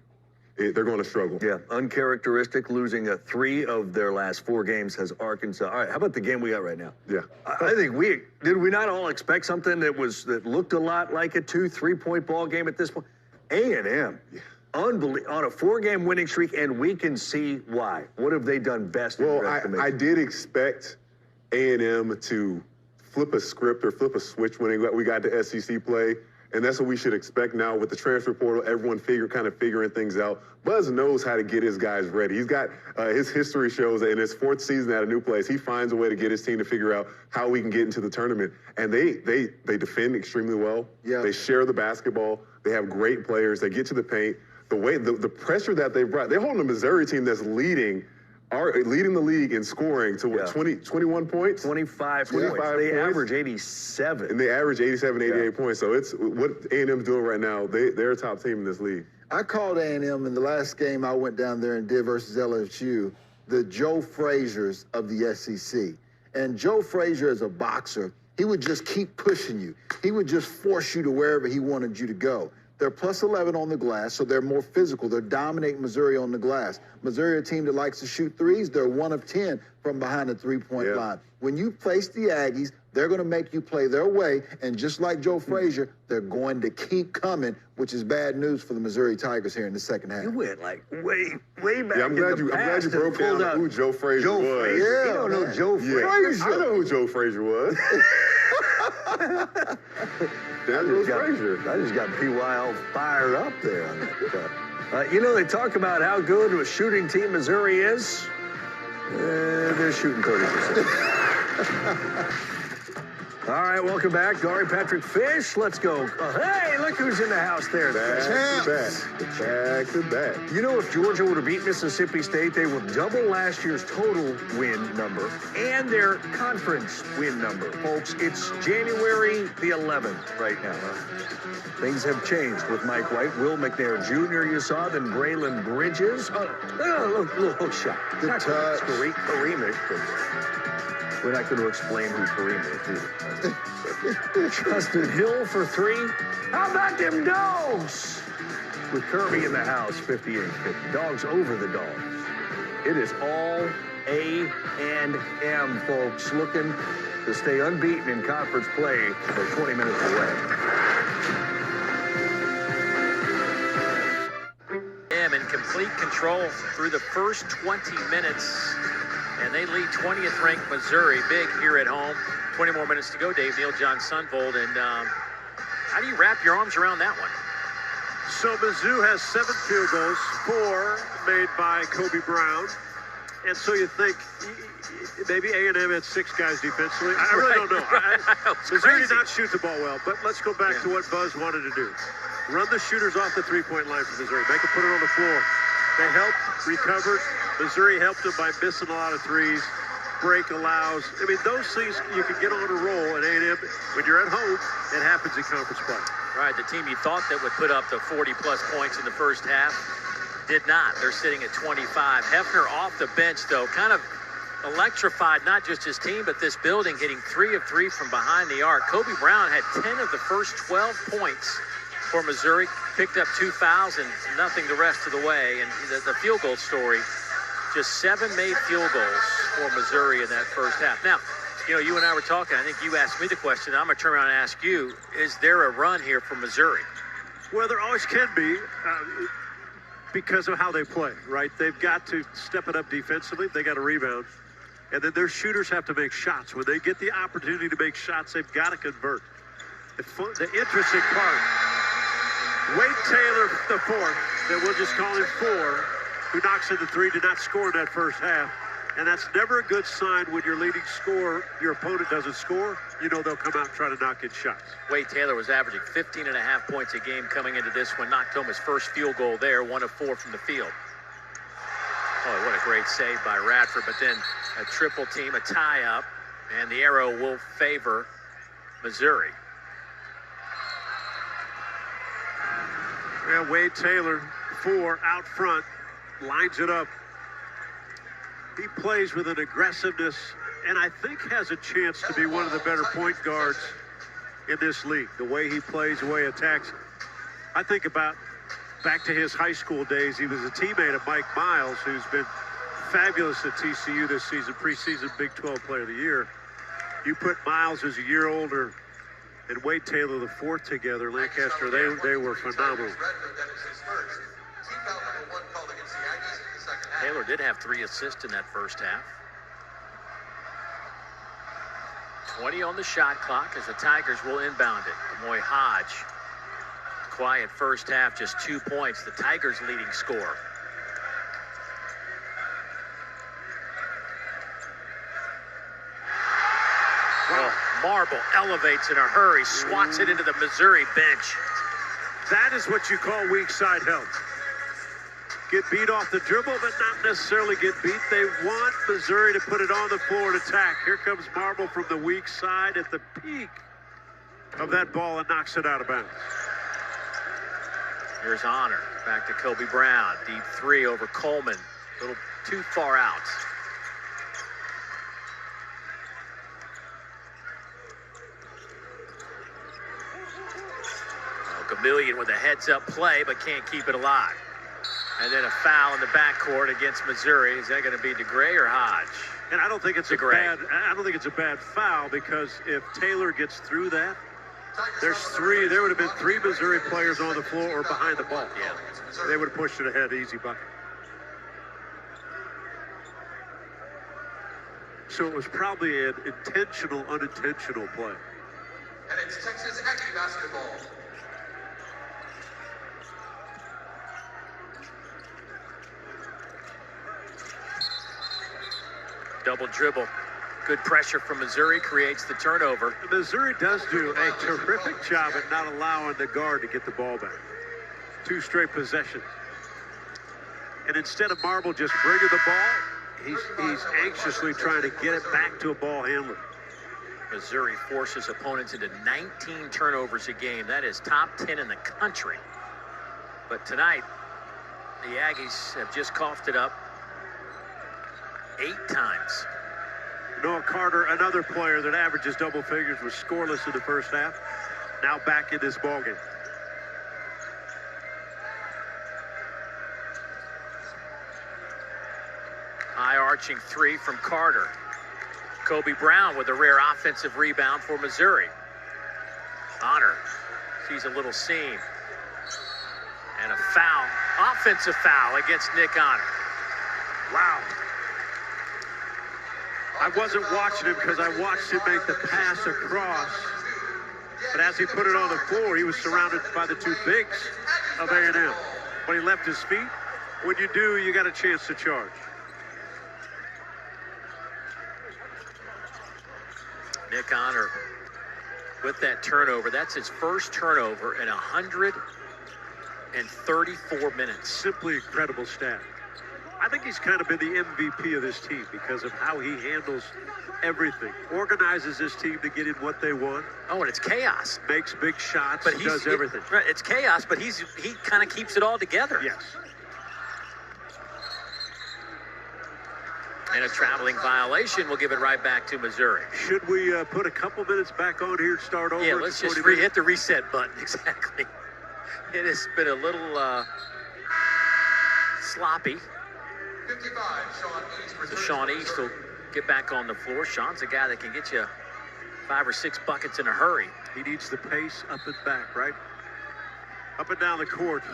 they're going to struggle. Yeah, uncharacteristic, losing 3 of their last 4 games has Arkansas. All right, how about the game we got right now? Yeah. I think did we not all expect something that looked a lot like a 2-3-point ball game at this point? A&M. Unbelievable. On a 4-game winning streak, and we can see why. What have they done best? Well, I did expect A&M to flip a script or flip a switch when we got to SEC play, and that's what we should expect now with the transfer portal. Everyone kind of figuring things out. Buzz knows how to get his guys ready. He's got his history shows that in his 4th season at a new place, he finds a way to get his team to figure out how we can get into the tournament. And they defend extremely well. Yeah. They share the basketball. They have great players. They get to the paint. The pressure that they brought, they're holding a Missouri team that's leading the league in scoring to 21 points? 25 points. They average 87. And they average 87, 88 points. So it's what A&M's doing right now. They're a top team in this league. I called A&M in the last game I went down there and did versus LSU, the Joe Fraziers of the SEC. And Joe Frazier, as a boxer, he would just keep pushing you. He would just force you to wherever he wanted you to go. They're plus 11 on the glass, so they're more physical. They're dominating Missouri on the glass. Missouri, a team that likes to shoot threes, they're 1 of 10 from behind the three-point line. When you face the Aggies, they're going to make you play their way, and just like Joe Frazier, they're going to keep coming, which is bad news for the Missouri Tigers here in the second half. You went like way back. Yeah, I'm glad you broke down who Joe Frazier was. Yeah, you don't know Joe Frazier. I know who Joe Frazier was. There goes Frazier. I just got PY fired up there on that. You know, they talk about how good a shooting team Missouri is. They're shooting 30%. All right, welcome back. Gary Patrick Fish, let's go. Hey, look who's in the house there. Back to back. You know, if Georgia would have beat Mississippi State, they would double last year's total win number and their conference win number. Folks, it's January the 11th right now. Things have changed with Mike White, Will McNair Jr. you saw, then Braylon Bridges. Little hook shot. The Not touch. Kareem-ish, but we're not going to explain who Kareem is either. Justin Hill for three. How about them dogs? With Kirby in the house, 58-50. Dogs over the dogs. It is all A&M, folks, looking to stay unbeaten in conference play. They're 20 minutes away. In complete control through the first 20 minutes, and they lead 20th ranked Missouri big here at home. 20 more minutes to go. Dave Neal, John Sunvold, and how do you wrap your arms around that one? So Mizzou has 7 field goals, 4 made by Kobe Brown, and so you think maybe A&M had 6 guys defensively. I really don't know. Missouri did not shoot the ball well, but let's go back to what Buzz wanted to do. Run the shooters off the three-point line for Missouri. Make them put it on the floor. They helped, recovered. Missouri helped them by missing a lot of threes. Break allows. I mean, those things you can get on a roll at A&M. When you're at home, it happens in conference play. Right, the team you thought that would put up the 40-plus points in the first half did not. They're sitting at 25. Hefner off the bench, though, kind of electrified not just his team, but this building, hitting 3 of 3 from behind the arc. Kobe Brown had 10 of the first 12 points for Missouri, picked up 2 fouls and nothing the rest of the way. And the field goal story, just 7 made field goals for Missouri in that first half. Now, you know, you and I were talking. I think you asked me the question. I'm going to turn around and ask you, is there a run here for Missouri? Well, there always can be because of how they play, right? They've got to step it up defensively. They got to rebound. And then their shooters have to make shots. When they get the opportunity to make shots, they've got to convert. The interesting part, Wade Taylor, the fourth, that we'll just call him 4, who knocks in the 3, did not score in that first half. And that's never a good sign when your leading scorer, your opponent doesn't score. You know they'll come out and try to knock in shots. Wade Taylor was averaging 15.5 points a game coming into this one. Knocked home his first field goal there, 1 of 4 from the field. Oh, what a great save by Radford. But then a triple team, a tie-up, and the arrow will favor Missouri. Yeah, Wade Taylor, 4 out front, lines it up. He plays with an aggressiveness and I think has a chance to be one of the better point guards in this league. The way he plays, the way he attacks. I think about back to his high school days. He was a teammate of Mike Miles, who's been fabulous at TCU this season, preseason Big 12 Player of the Year. You put Miles, who's a year older, and Wade Taylor, the 4th together, Lancaster, they were phenomenal. Taylor did have 3 assists in that first half. 20 on the shot clock as the Tigers will inbound it. Moy Hodge, quiet first half, just 2 points. The Tigers leading scorer. Well, Marble elevates in a hurry, swats it into the Missouri bench. That is what you call weak side help. Get beat off the dribble, but not necessarily get beat. They want Missouri to put it on the floor and attack. Here comes Marble from the weak side at the peak of that ball and knocks it out of bounds. Here's Honor, back to Kobe Brown. Deep 3 over Coleman. A little too far out. Gamillion with a heads-up play, but can't keep it alive. And then a foul in the backcourt against Missouri. Is that going to be DeGray or Hodge? And I don't think it's a bad foul, because if Taylor gets through that, there would have been 3 Missouri players on the floor or behind the ball. Yeah. They would have pushed it ahead, easy bucket. So it was probably an intentional, unintentional play. And it's Texas Aggie basketball. Double dribble. Good pressure from Missouri creates the turnover. Missouri does do a terrific job at not allowing the guard to get the ball back. 2 straight possessions. And instead of Marble just bringing the ball, he's anxiously trying to get it back to a ball handler. Missouri forces opponents into 19 turnovers a game. That is top 10 in the country. But tonight, the Aggies have just coughed it up 8 times. Noah Carter, another player that averages double figures, was scoreless in the first half. Now back in this ballgame. High arching 3 from Carter. Kobe Brown with a rare offensive rebound for Missouri. Honor sees a little seam. And a foul, offensive foul against Nick Honor. Wow. I wasn't watching him because I watched him make the pass across. But as he put it on the floor, he was surrounded by the 2 bigs of A&M. When he left his feet, when you do, you got a chance to charge. Nick Honor with that turnover. That's his first turnover in 134 minutes. Simply incredible stat. I think he's kind of been the MVP of this team because of how he handles everything. Organizes his team to get in what they want. Oh, and it's chaos. Makes big shots, But does everything. Right, it's chaos, but he kind of keeps it all together. Yes. And a traveling violation will give it right back to Missouri. Should we put a couple minutes back on here and start over? Yeah, let's just hit the reset button. Exactly. It has been a little sloppy. 55, Sean East. So Sean East will get back on the floor. Sean's a guy that can get you 5 or 6 buckets in a hurry. He needs the pace up and back, right? Up and down the court.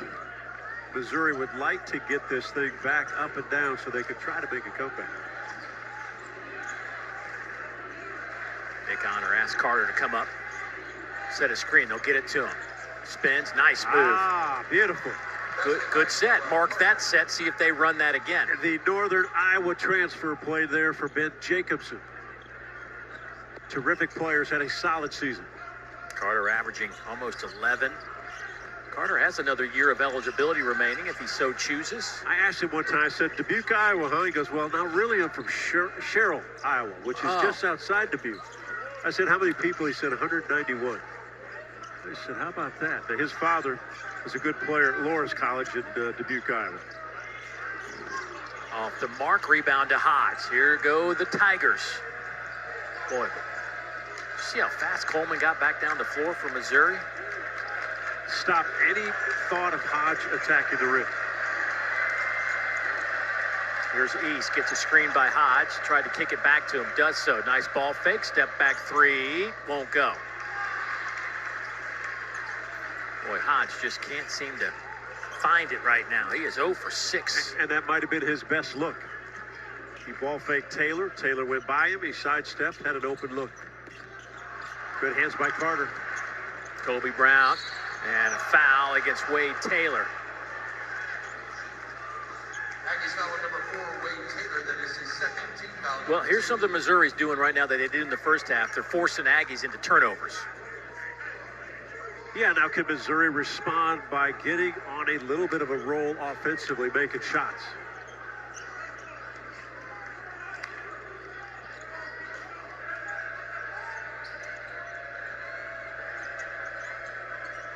Missouri would like to get this thing back up and down so they could try to make a comeback. Nick Honor asks Carter to come up, set a screen. They'll get it to him. Spins, nice move. Ah, beautiful. Good set. Mark that set. See if they run that again. The Northern Iowa transfer played there for Ben Jacobson. Terrific players, had a solid season. Carter averaging almost 11. Carter has another year of eligibility remaining if he so chooses. I asked him one time, I said, Dubuque, Iowa, huh? He goes, well, not really. I'm from Sherrill, Iowa, which is just outside Dubuque. I said, how many people? He said, 191. I said, how about that? Now, his father was a good player at Loras College in Dubuque, Iowa. Off the mark, rebound to Hodge. Here go the Tigers. Boy, see how fast Coleman got back down the floor for Missouri? Stop any thought of Hodge attacking the rim. Here's East, gets a screen by Hodge, tried to kick it back to him, does so. Nice ball fake, step back 3, won't go. Boy, Hodge just can't seem to find it right now. He is 0 for 6. And that might have been his best look. He ball faked Taylor. Taylor went by him. He sidestepped, had an open look. Good hands by Carter. Kobe Brown, and a foul against Wade Taylor. Aggies foul number 4, Wade Taylor. That is his second team foul. Well, here's something Missouri's doing right now that they did in the first half. They're forcing Aggies into turnovers. Yeah, now can Missouri respond by getting on a little bit of a roll offensively, making shots?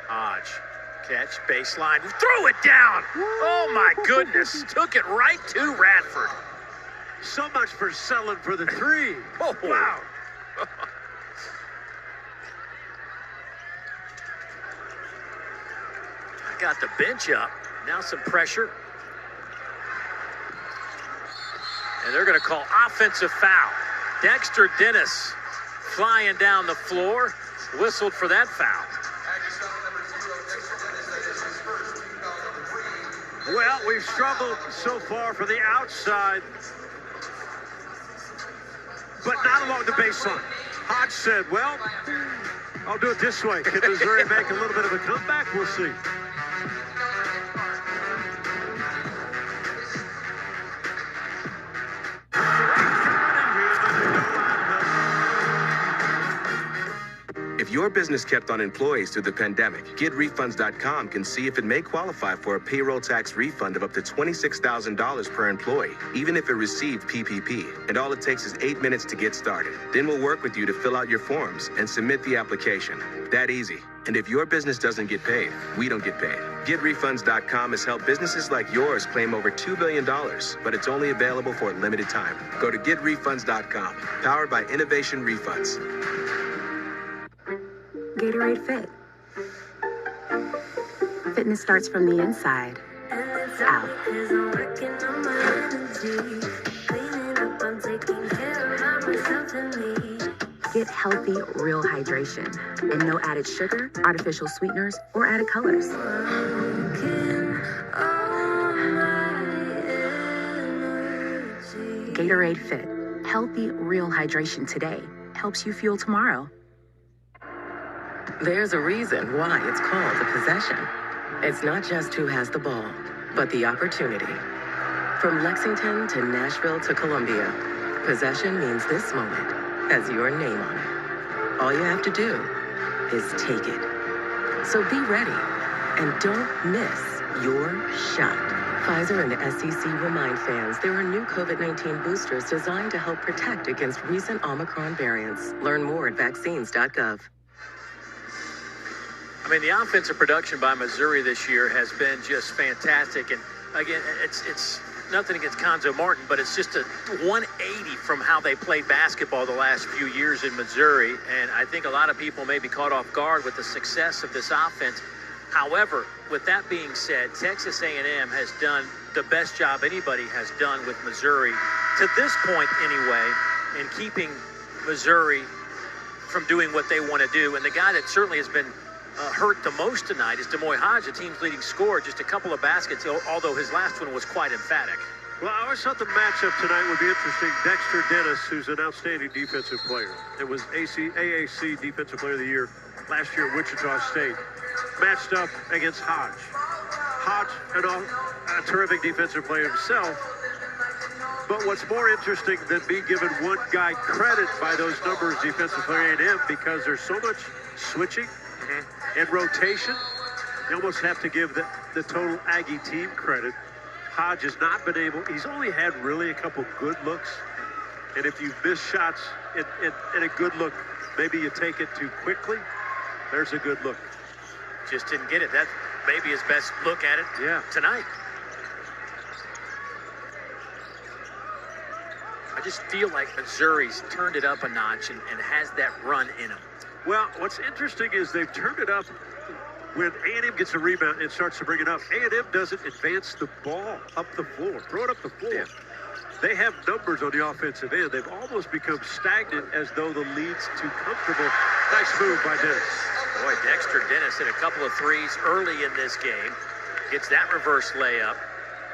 Hodge, catch, baseline, throw it down. Oh my goodness, took it right to Radford. So much for selling for the 3. Oh, wow. Got the bench up. Now some pressure. And they're going to call offensive foul. Dexter Dennis flying down the floor. Whistled for that foul. Aggies foul number 0, Dexter Dennis. That is his first team foul number 3. Well, we've struggled so far from the outside, but not along the baseline. Hodge said, well, I'll do it this way. Can Missouri make a little bit of a comeback? We'll see. If your business kept on employees through the pandemic, GetRefunds.com can see if it may qualify for a payroll tax refund of up to $26,000 per employee, even if it received PPP. And all it takes is 8 minutes to get started. Then we'll work with you to fill out your forms and submit the application. That easy. And if your business doesn't get paid, we don't get paid. GetRefunds.com has helped businesses like yours claim over $2 billion, but it's only available for a limited time. Go to GetRefunds.com, powered by Innovation Refunds. Gatorade Fit. Fitness starts from the inside out. Get healthy, real hydration and no added sugar, artificial sweeteners, or added colors. Gatorade Fit. Healthy, real hydration today helps you fuel tomorrow. There's a reason why it's called a possession. It's not just who has the ball, but the opportunity. From Lexington to Nashville to Columbia, possession means this moment has your name on it. All you have to do is take it. So be ready and don't miss your shot. Pfizer and the SEC remind fans there are new COVID-19 boosters designed to help protect against recent Omicron variants. Learn more at vaccines.gov. I mean, the offensive production by Missouri this year has been just fantastic. And again, it's nothing against Conzo Martin, but it's just a 180 from how they played basketball the last few years in Missouri. And I think a lot of people may be caught off guard with the success of this offense. However, with that being said, Texas A&M has done the best job anybody has done with Missouri, to this point anyway, in keeping Missouri from doing what they want to do. And the guy that certainly has been hurt the most tonight is Demoy Hodge, the team's leading scorer, just a couple of baskets, although his last one was quite emphatic. Well, I always thought the matchup tonight would be interesting. Dexter Dennis, who's an outstanding defensive player. It was AAC Defensive Player of the Year last year at Wichita State. Matched up against Hodge. Hodge, a terrific defensive player himself. But what's more interesting than me giving one guy credit by those numbers, defensive player A&M, because there's so much switching and rotation, you almost have to give the total Aggie team credit. Hodge has not been able, he's only had really a couple good looks. And if you miss shots in a good look, maybe you take it too quickly, there's a good look. Just didn't get it. That may be his best look at it tonight. I just feel like Missouri's turned it up a notch and has that run in them. Well, what's interesting is they've turned it up when A&M gets a rebound and starts to bring it up. A&M doesn't advance the ball up the floor, throw it up the floor. Yeah. They have numbers on the offensive end. They've almost become stagnant as though the lead's too comfortable. Nice move by Dennis. Boy, Dexter Dennis hit a couple of threes early in this game. Gets that reverse layup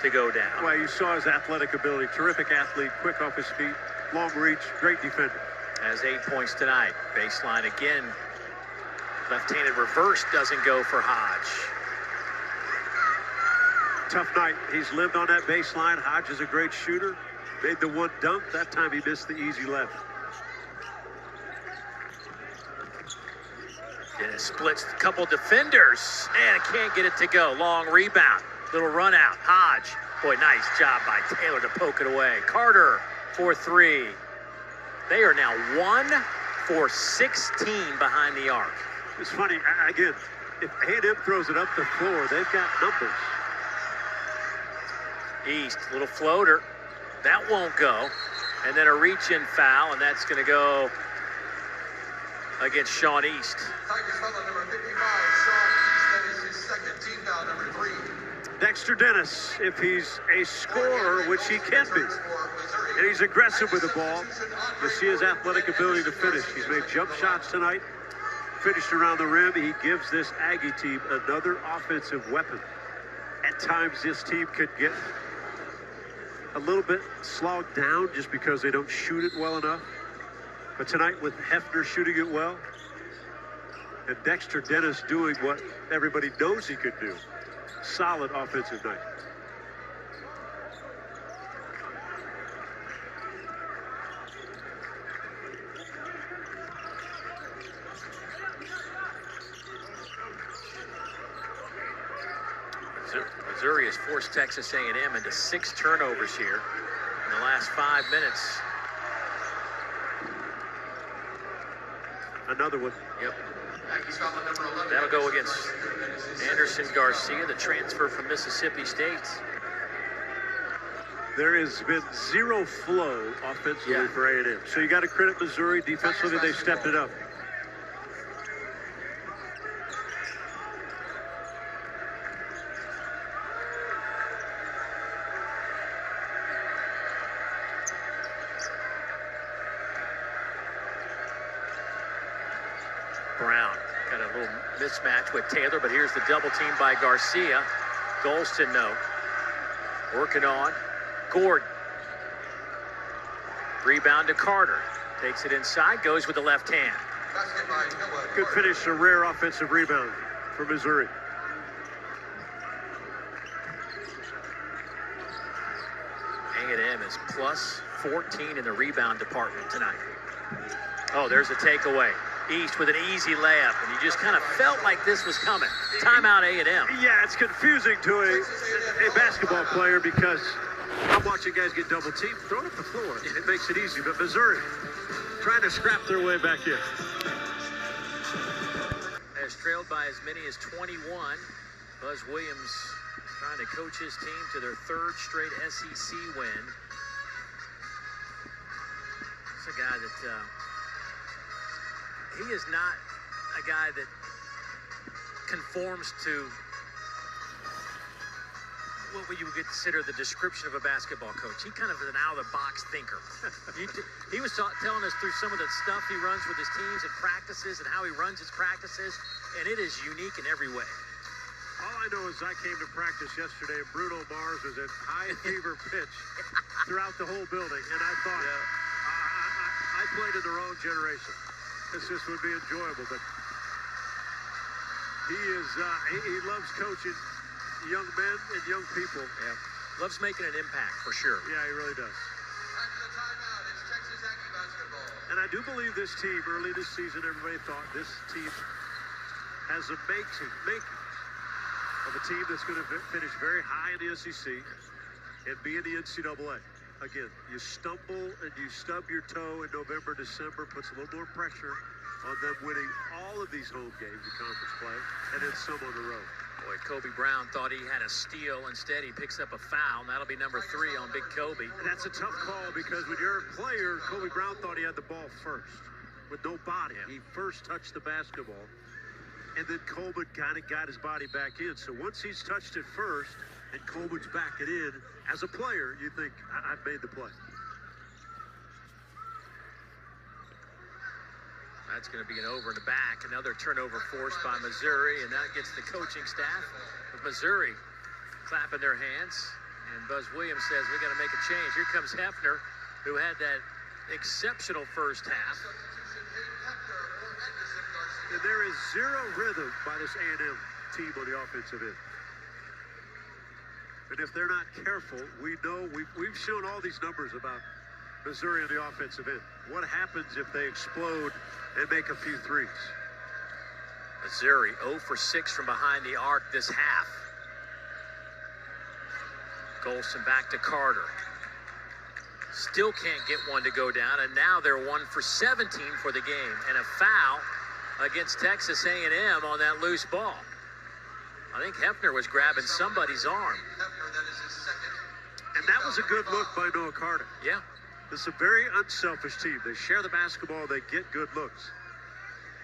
to go down. Well, you saw his athletic ability. Terrific athlete, quick off his feet, long reach, great defender. Has 8 points tonight. Baseline again. Left-handed reverse doesn't go for Hodge. Tough night. He's lived on that baseline. Hodge is a great shooter. Made the one dunk. That time he missed the easy left. Dennis splits a couple defenders and can't get it to go. Long rebound. Little run out. Hodge. Boy, nice job by Taylor to poke it away. Carter for three. They are now 1 for 16 behind the arc. It's funny, again, if A&M throws it up the floor, they've got numbers. East, little floater. That won't go. And then a reach-in foul, and that's going to go against Sean East. Tigers foul on number 55, Sean East. That is his second team foul, number 3. Dexter Dennis, if he's a scorer, which he can be, and he's aggressive with the ball, you see his athletic ability to finish. He's made jump shots tonight, finished around the rim. He gives this Aggie team another offensive weapon. At times, this team could get a little bit slogged down just because they don't shoot it well enough. But tonight, with Hefner shooting it well, And Dexter Dennis doing what everybody knows he could do. Solid offensive night. Missouri has forced Texas A&M into 6 turnovers here in the last 5 minutes. Another one. Yep. That'll go against Anderson Garcia, the transfer from Mississippi State. There has been zero flow offensively for A&M. So you got to credit Missouri. Defensively, they stepped it up. Brown got a little mismatch with Taylor, but here's the double team by Garcia. Golston, no. Working on Gordon. Rebound to Carter. Takes it inside, goes with the left hand. Good finish, a rare offensive rebound for Missouri. A&M is plus 14 in the rebound department tonight. Oh, there's a takeaway. East with an easy layup, and you just kind of felt like this was coming. Timeout A&M. Yeah, it's confusing to a basketball player because I'm watching guys get double teamed, thrown up the floor. It makes it easy, but Missouri trying to scrap their way back in. Has trailed by as many as 21. Buzz Williams trying to coach his team to their 3rd straight SEC win. It's a guy that he is not a guy that conforms to what you would consider the description of a basketball coach. He kind of is an out-of-the-box thinker. He was telling us through some of the stuff he runs with his teams at practices and how he runs his practices, and it is unique in every way. All I know is I came to practice yesterday, and Bruno Mars was at high fever pitch throughout the whole building, and I thought, I played in the wrong generation. This just would be enjoyable, but he loves coaching young men and young people. Yeah, loves making an impact for sure. Yeah, he really does. And I do believe this team, early this season, everybody thought this team has a making of a team that's going to finish very high in the SEC and be in the NCAA. Again, you stumble and you stub your toe in November, December, puts a little more pressure on them winning all of these home games in conference play, and then some on the road. Boy, Kobe Brown thought he had a steal. Instead, he picks up a foul, and that'll be number 3 on Big Kobe. And that's a tough call because when you're a player, Kobe Brown thought he had the ball first with no body. Yeah. He first touched the basketball, and then Coleman kind of got his body back in. So once he's touched it first, and Coleman's back it in, as a player, you think, I've made the play. That's going to be an over in the back. Another turnover forced by Missouri, and that gets the coaching staff of Missouri clapping their hands. And Buzz Williams says, we got to make a change. Here comes Hefner, who had that exceptional first half. And there is zero rhythm by this A&M team on the offensive end. And if they're not careful, we know we've shown all these numbers about Missouri on the offensive end. What happens if they explode and make a few threes? Missouri 0 for 6 from behind the arc this half. Golston back to Carter. Still can't get one to go down, and now they're 1 for 17 for the game. And a foul against Texas A&M on that loose ball. I think Hefner was grabbing somebody's arm. And that was a good look by Noah Carter. Yeah. This is a very unselfish team. They share the basketball. They get good looks.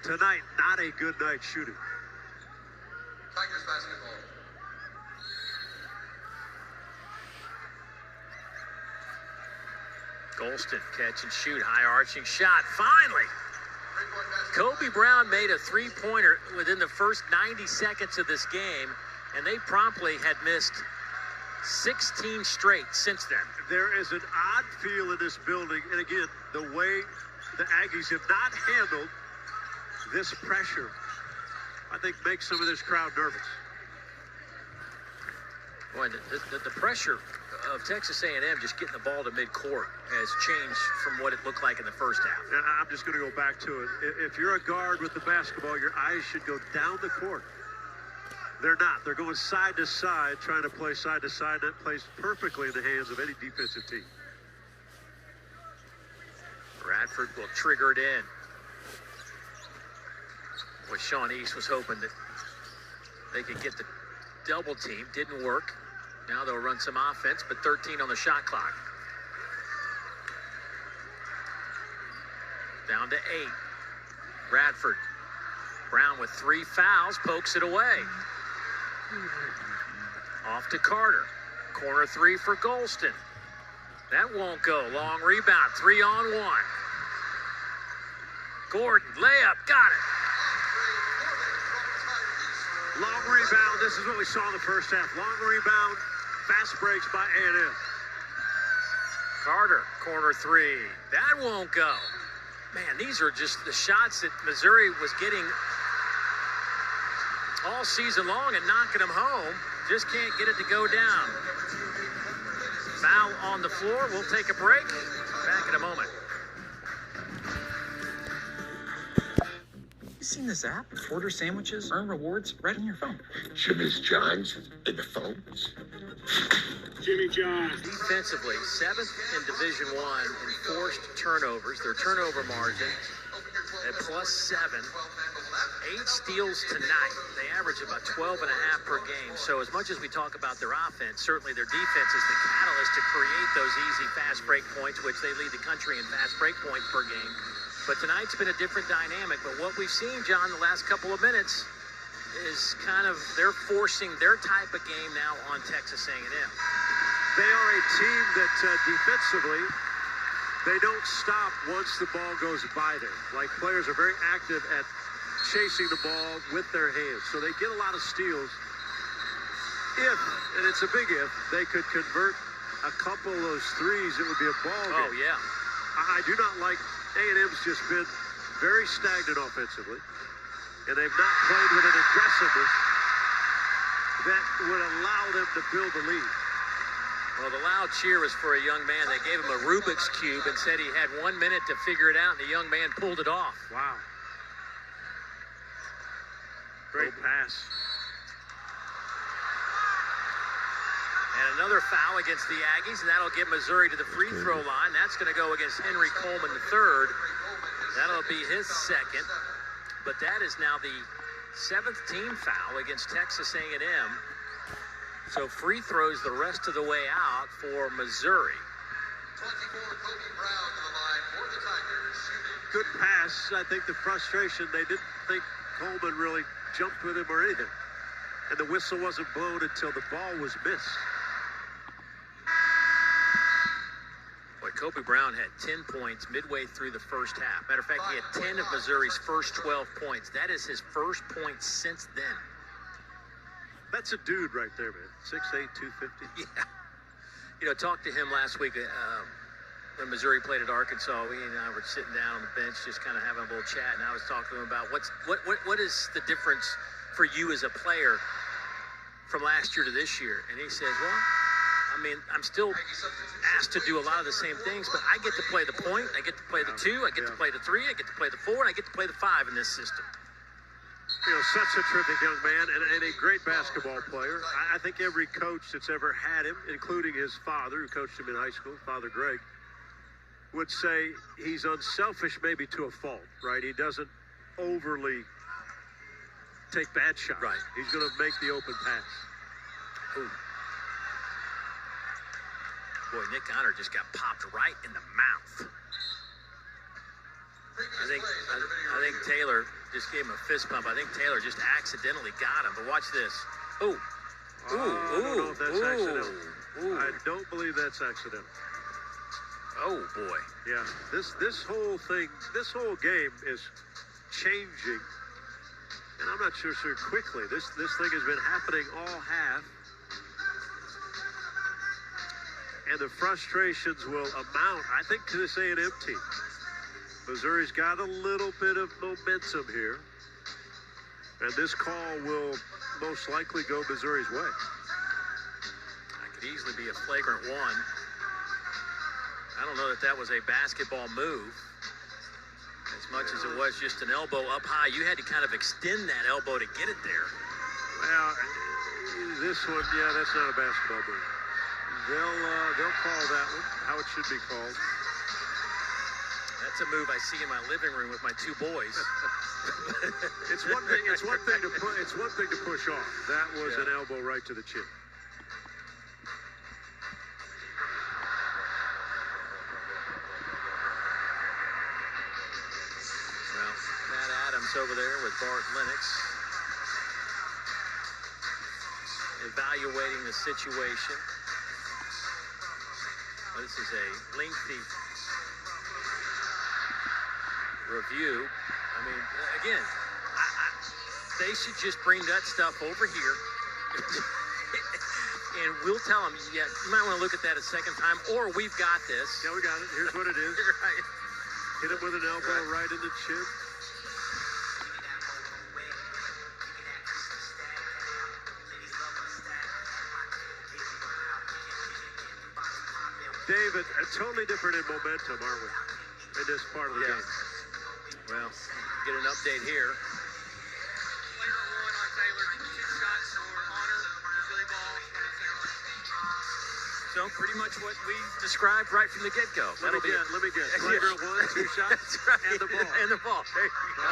Tonight, not a good night shooting. Tigers basketball. Golston, catch and shoot, high arching shot. Finally, Kobe Brown made a three-pointer within the first 90 seconds of this game, and they promptly had missed 16 straight since then. There is an odd feel in this building, and again, the way the Aggies have not handled this pressure I think, make some of this crowd nervous. Boy, the pressure of Texas A&M just getting the ball to midcourt has changed from what it looked like in the first half. And I'm just going to go back to it. If you're a guard with the basketball, your eyes should go down the court. They're not. They're going side to side, trying to play side to side. That plays perfectly in the hands of any defensive team. Radford will trigger it in. Boy, Sean East was hoping that they could get the double team. Didn't work. Now they'll run some offense, but 13 on the shot clock. Down to 8. Radford. Brown with 3 fouls, pokes it away. Off to Carter. Corner 3 for Golston. That won't go. Long rebound. 3-on-1. Gordon, layup, got it. Long rebound. This is what we saw in the first half. Long rebound, fast breaks by A&M. Carter, corner 3. That won't go. Man, these are just the shots that Missouri was getting all season long and knocking them home. Just can't get it to go down. Foul on the floor. We'll take a break. Back in a moment. You seen this app? Order sandwiches, earn rewards right on your phone. Jimmy's John's in the phones. Jimmy John's. Defensively, 7th in Division I in forced turnovers. Their turnover margin at +7. 8 steals tonight. They average about 12.5 per game. So as much as we talk about their offense, certainly their defense is the catalyst to create those easy fast break points, which they lead the country in fast break points per game. But tonight's been a different dynamic. But what we've seen, John, the last couple of minutes is kind of they're forcing their type of game now on Texas A&M. They are a team that defensively, they don't stop once the ball goes by them. Like, players are very active at chasing the ball with their hands. So they get a lot of steals. If, and it's a big if, they could convert a couple of those threes, it would be a ball game. Oh, yeah. I do not like, A&M's just been very stagnant offensively. And they've not played with an aggressiveness that would allow them to build a lead. Well, the loud cheer was for a young man. They gave him a Rubik's Cube and said he had 1 minute to figure it out, and the young man pulled it off. Wow. Great pass. And another foul against the Aggies, and that'll get Missouri to the free throw line. That's going to go against Henry Coleman III. That'll be his second. But that is now the 7th team foul against Texas A&M. So free throws the rest of the way out for Missouri. 24, Kobe Brown to the line for the Tigers. Shooting. Good pass. I think the frustration, they didn't think Coleman really jumped with him or anything. And the whistle wasn't blown until the ball was missed. Boy, Kobe Brown had 10 points midway through the first half. Matter of fact, he had 10 of Missouri's first 12 points. That is his first point since then. That's a dude right there, man. 6'8", 250. Yeah. You know, talked to him last week when Missouri played at Arkansas. We and I were sitting down on the bench just kind of having a little chat, and I was talking to him about what is the difference for you as a player from last year to this year. And he says, well, I mean, I'm still asked to do a lot of the same things, but I get to play the point, I get to play the 2, I get to play the 3, I get to play the 4, and I get to play the 5 in this system. You know, such a terrific young man and a great basketball player. I think every coach that's ever had him, including his father, who coached him in high school, Father Greg, would say he's unselfish maybe to a fault, right? He doesn't overly take bad shots. Right. He's going to make the open pass. Ooh. Boy, Nick Honor just got popped right in the mouth. I think Taylor just gave him a fist pump. I think Taylor just accidentally got him. But watch this. Ooh. I don't know if that's accidental. I don't believe that's accidental. Oh, boy. Yeah, this whole thing, this whole game is changing. And I'm not sure quickly. This thing has been happening all half. And the frustrations will amount, I think, to this A&M team. Missouri's got a little bit of momentum here. And this call will most likely go Missouri's way. That could easily be a flagrant one. I don't know that that was a basketball move as much as it was just an elbow up high. You had to kind of extend that elbow to get it there. Well, this one, yeah, that's not a basketball move. They'll call that one how it should be called. That's a move I see in my living room with my two boys. It's one thing to push off. That was an elbow right to the chin. Well, Matt Adams over there with Bart Lennox, evaluating the situation. Well, this is a lengthy review. I mean, again, they should just bring that stuff over here. And we'll tell them, yeah, you might want to look at that a second time, or we've got this. Yeah, we got it. Here's what it is. Right. Hit it with an elbow right in the chin. David, totally different in momentum, aren't we, in this part of the game? Well, get an update here. Flagrant one on Taylor. 2 shots for Honor. Missouri ball. 27. So pretty much what we described right from the get-go. Let me guess. Flagrant one, 2 shots, That's right. and the ball. And the ball. There you go.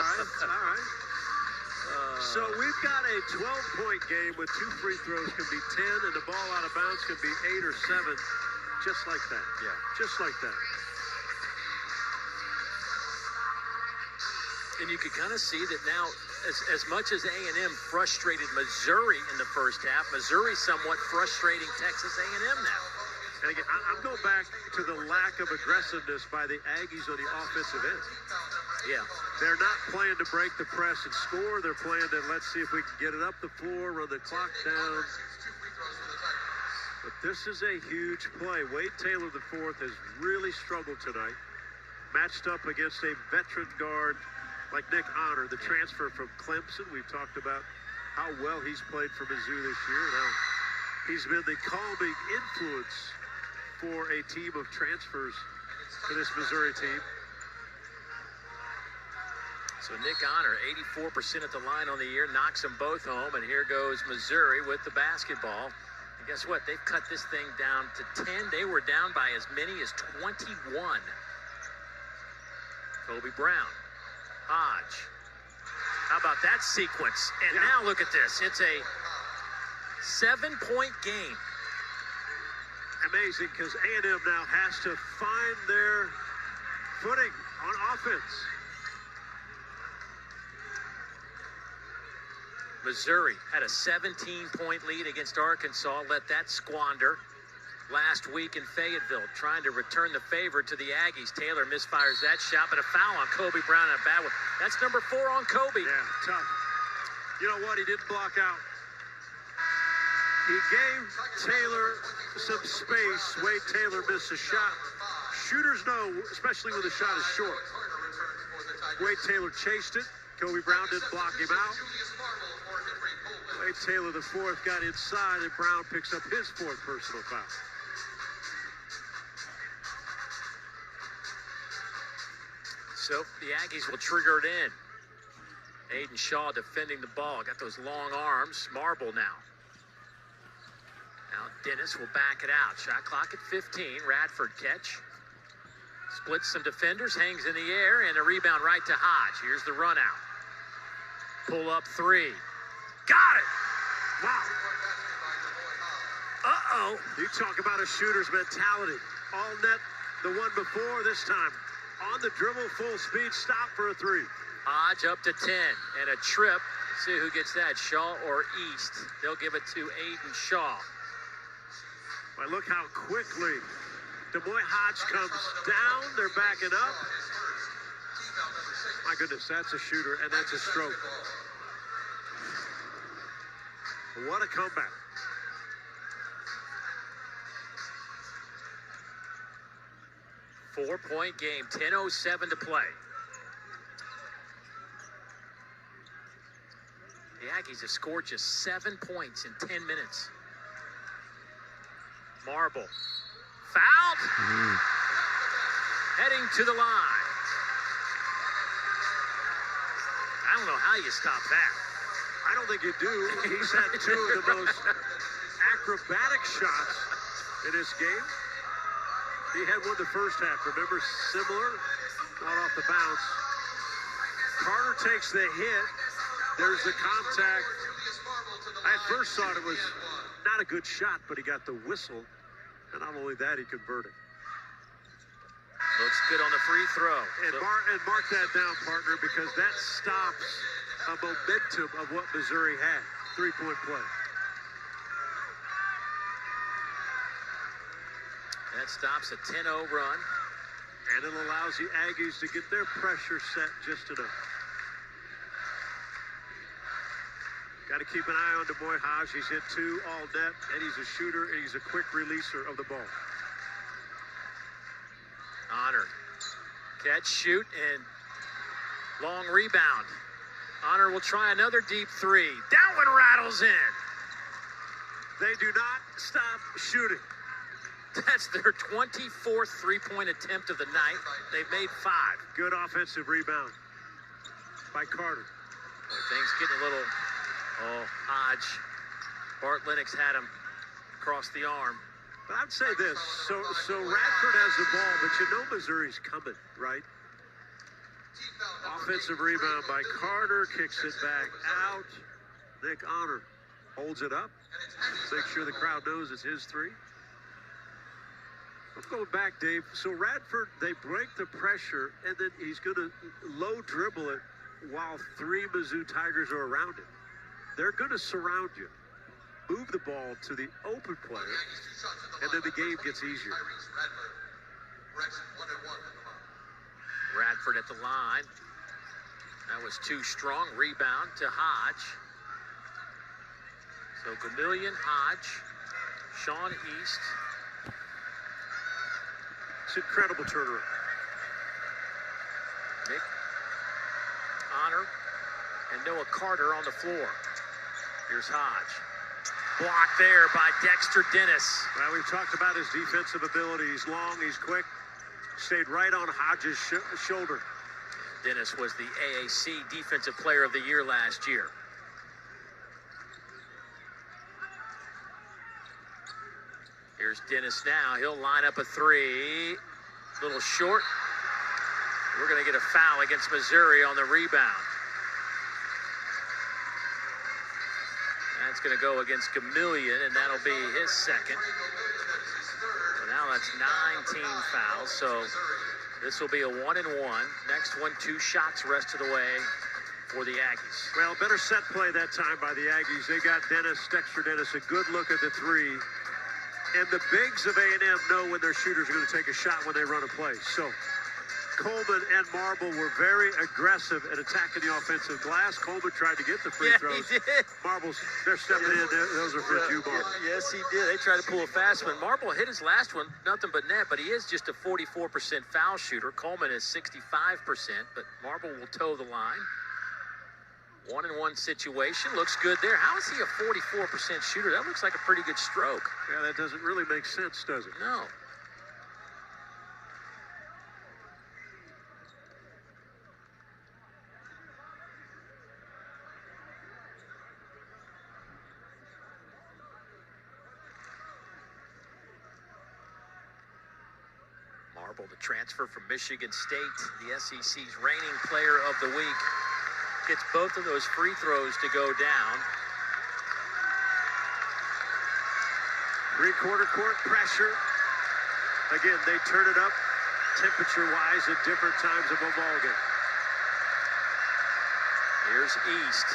All right. So we've got a 12-point game with 2 free throws can be 10, and the ball out of bounds can be 8 or 7, just like that. Yeah. Just like that. And you could kind of see that now, as much as A&M frustrated Missouri in the first half, Missouri somewhat frustrating Texas A&M now. And again, I'm going back to the lack of aggressiveness by the Aggies on the offensive end. Yeah. They're not playing to break the press and score. They're playing to let's see if we can get it up the floor, run the clock down. But this is a huge play. Wade Taylor IV has really struggled tonight. Matched up against a veteran guard like Nick Honor, the transfer from Clemson. We've talked about how well he's played for Mizzou this year. Now, he's been the calming influence for a team of transfers for this Missouri team. So Nick Honor, 84% at the line on the year, knocks them both home, and here goes Missouri with the basketball. And guess what? They've cut this thing down to 10. They were down by as many as 21. Kobe Brown. Hodge. How about that sequence? And now look at this. It's a 7-point game. Amazing, because A&M now has to find their footing on offense. Missouri had a 17-point lead against Arkansas, let that squander last week in Fayetteville, trying to return the favor to the Aggies. Taylor misfires that shot, but a foul on Kobe Brown and a bad one. That's number 4 on Kobe. Yeah, tough. You know what? He didn't block out. He gave Taylor some space. Wade Taylor missed a shot. Shooters know, especially when the shot is short. Wade Taylor chased it. Kobe Brown didn't block him out. Wade Taylor IV got inside, and Brown picks up his 4th personal foul. So the Aggies will trigger it in. Aiden Shaw defending the ball. Got those long arms. Marble now. Now Dennis will back it out. Shot clock at 15. Radford catch. Splits some defenders. Hangs in the air. And a rebound right to Hodge. Here's the run out. Pull up 3. Got it! Wow. Uh-oh. You talk about a shooter's mentality. All net the one before, this time on the dribble, full speed, stop for a 3. Hodge up to 10 and a trip. Let's see who gets that, Shaw or East. They'll give it to Aiden Shaw. Well, look how quickly Des Moines Hodge comes down. They're backing up. My goodness, that's a shooter, and that's a stroke. What a comeback. Four-point game, 10:07 to play. Aggies have scored just 7 points in 10 minutes. Marble. Fouled. Heading to the line. I don't know how you stop that. I don't think you do. He's had two of the most acrobatic shots in this game. He had one the first half. Remember, similar, not off the bounce. Carter takes the hit. There's the contact. I at first thought it was not a good shot, but he got the whistle. And not only that, he converted. Looks good on the free throw. And mark that down, partner, because that stops a momentum of what Missouri had. Three-point play. That stops a 10-0 run. And it allows the Aggies to get their pressure set just enough. Got to keep an eye on DeMoy Hodge. He's hit 2 all net, and he's a shooter, and he's a quick releaser of the ball. Honor. Catch, shoot, and long rebound. Honor will try another deep three. That one rattles in. They do not stop shooting. That's their 24th three-point attempt of the night. They've made 5. Good offensive rebound by Carter. Things getting a little, Hodge. Bart Lennox had him across the arm. But I'd say this, so Radford has the ball, but you know Missouri's coming, right? Offensive rebound by Carter, kicks it back out. Nick Honor holds it up. Make sure the crowd knows it's his 3. I'm going back, Dave. So Radford, they break the pressure, and then he's going to low dribble it while 3 Mizzou Tigers are around him. They're going to surround you. Move the ball to the open player, and then the game gets easier. Radford at the line. That was too strong. Rebound to Hodge. So Gamillion, Hodge, Sean East. It's incredible turnaround. Nick Honor and Noah Carter on the floor. Here's Hodge. Blocked there by Dexter Dennis. Well, we've talked about his defensive ability. He's long, he's quick. Stayed right on Hodge's shoulder. Dennis was the AAC Defensive Player of the Year last year. Here's Dennis now. He'll line up a 3. Little short. We're going to get a foul against Missouri on the rebound. That's going to go against Gamillion, and that'll be his second. So now that's 9 team fouls. So this will be a 1-and-1. Next one, 2 shots rest of the way for the Aggies. Well, better set play that time by the Aggies. They got Dexter Dennis, a good look at the 3. And the bigs of A&M know when their shooters are going to take a shot when they run a play. So Coleman and Marble were very aggressive at attacking the offensive glass. Coleman tried to get the free throws. He did. Marble's, they're stepping in. Those are for you, Marble. Yes, he did. They tried to pull a fast one. Marble hit his last one, nothing but net, but he is just a 44% foul shooter. Coleman is 65%, but Marble will toe the line. 1-and-1 situation. Looks good there. How is he a 44% shooter? That looks like a pretty good stroke. Yeah, that doesn't really make sense, does it? No. Marble, the transfer from Michigan State, the SEC's reigning player of the week. Gets both of those free throws to go down. 3-quarter court pressure. Again, they turn it up temperature-wise at different times of a ball game. Here's East.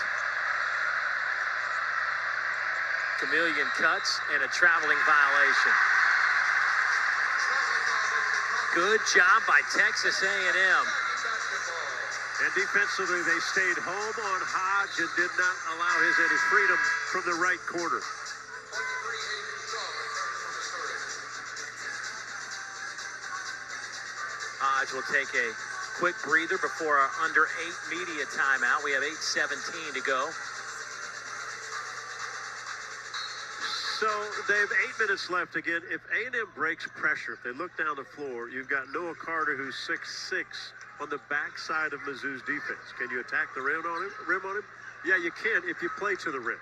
Gamillion cuts and a traveling violation. Good job by Texas A&M. And defensively, they stayed home on Hodge and did not allow any freedom from the right corner. Hodge will take a quick breather before our under 8 media timeout. We have 8:17 to go. Dave, 8 minutes left. Again, if A&M breaks pressure, if they look down the floor, you've got Noah Carter, who's 6'6", on the backside of Mizzou's defense. Can you attack the rim on him? Yeah, you can if you play to the rim.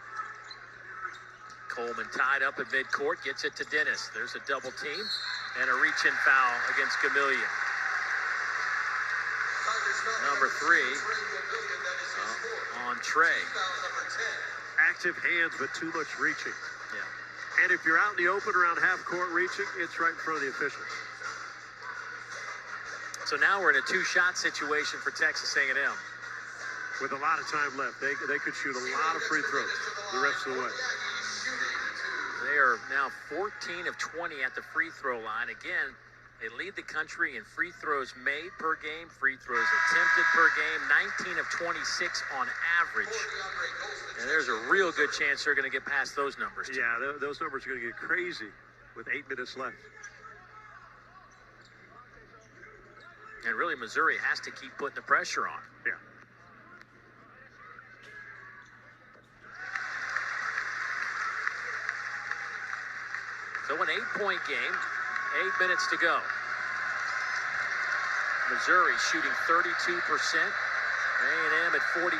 Coleman tied up at midcourt, gets it to Dennis. There's a double team and a reach-in foul against Gamillion. Number 3 on Trey. Active hands, but too much reaching. Yeah. And if you're out in the open around half court reaching, it's right in front of the officials. So now we're in a two-shot situation for Texas A&M. With a lot of time left, they could shoot a lot of free throws the rest of the way. They are now 14 of 20 at the free throw line. Again, they lead the country in free throws made per game, free throws attempted per game, 19 of 26 on average. And there's a real good chance they're going to get past those numbers, too. Yeah, those numbers are going to get crazy with 8 minutes left. And really, Missouri has to keep putting the pressure on. Yeah. So an 8-point game, 8 minutes to go. Missouri shooting 32%, A&M at 46%.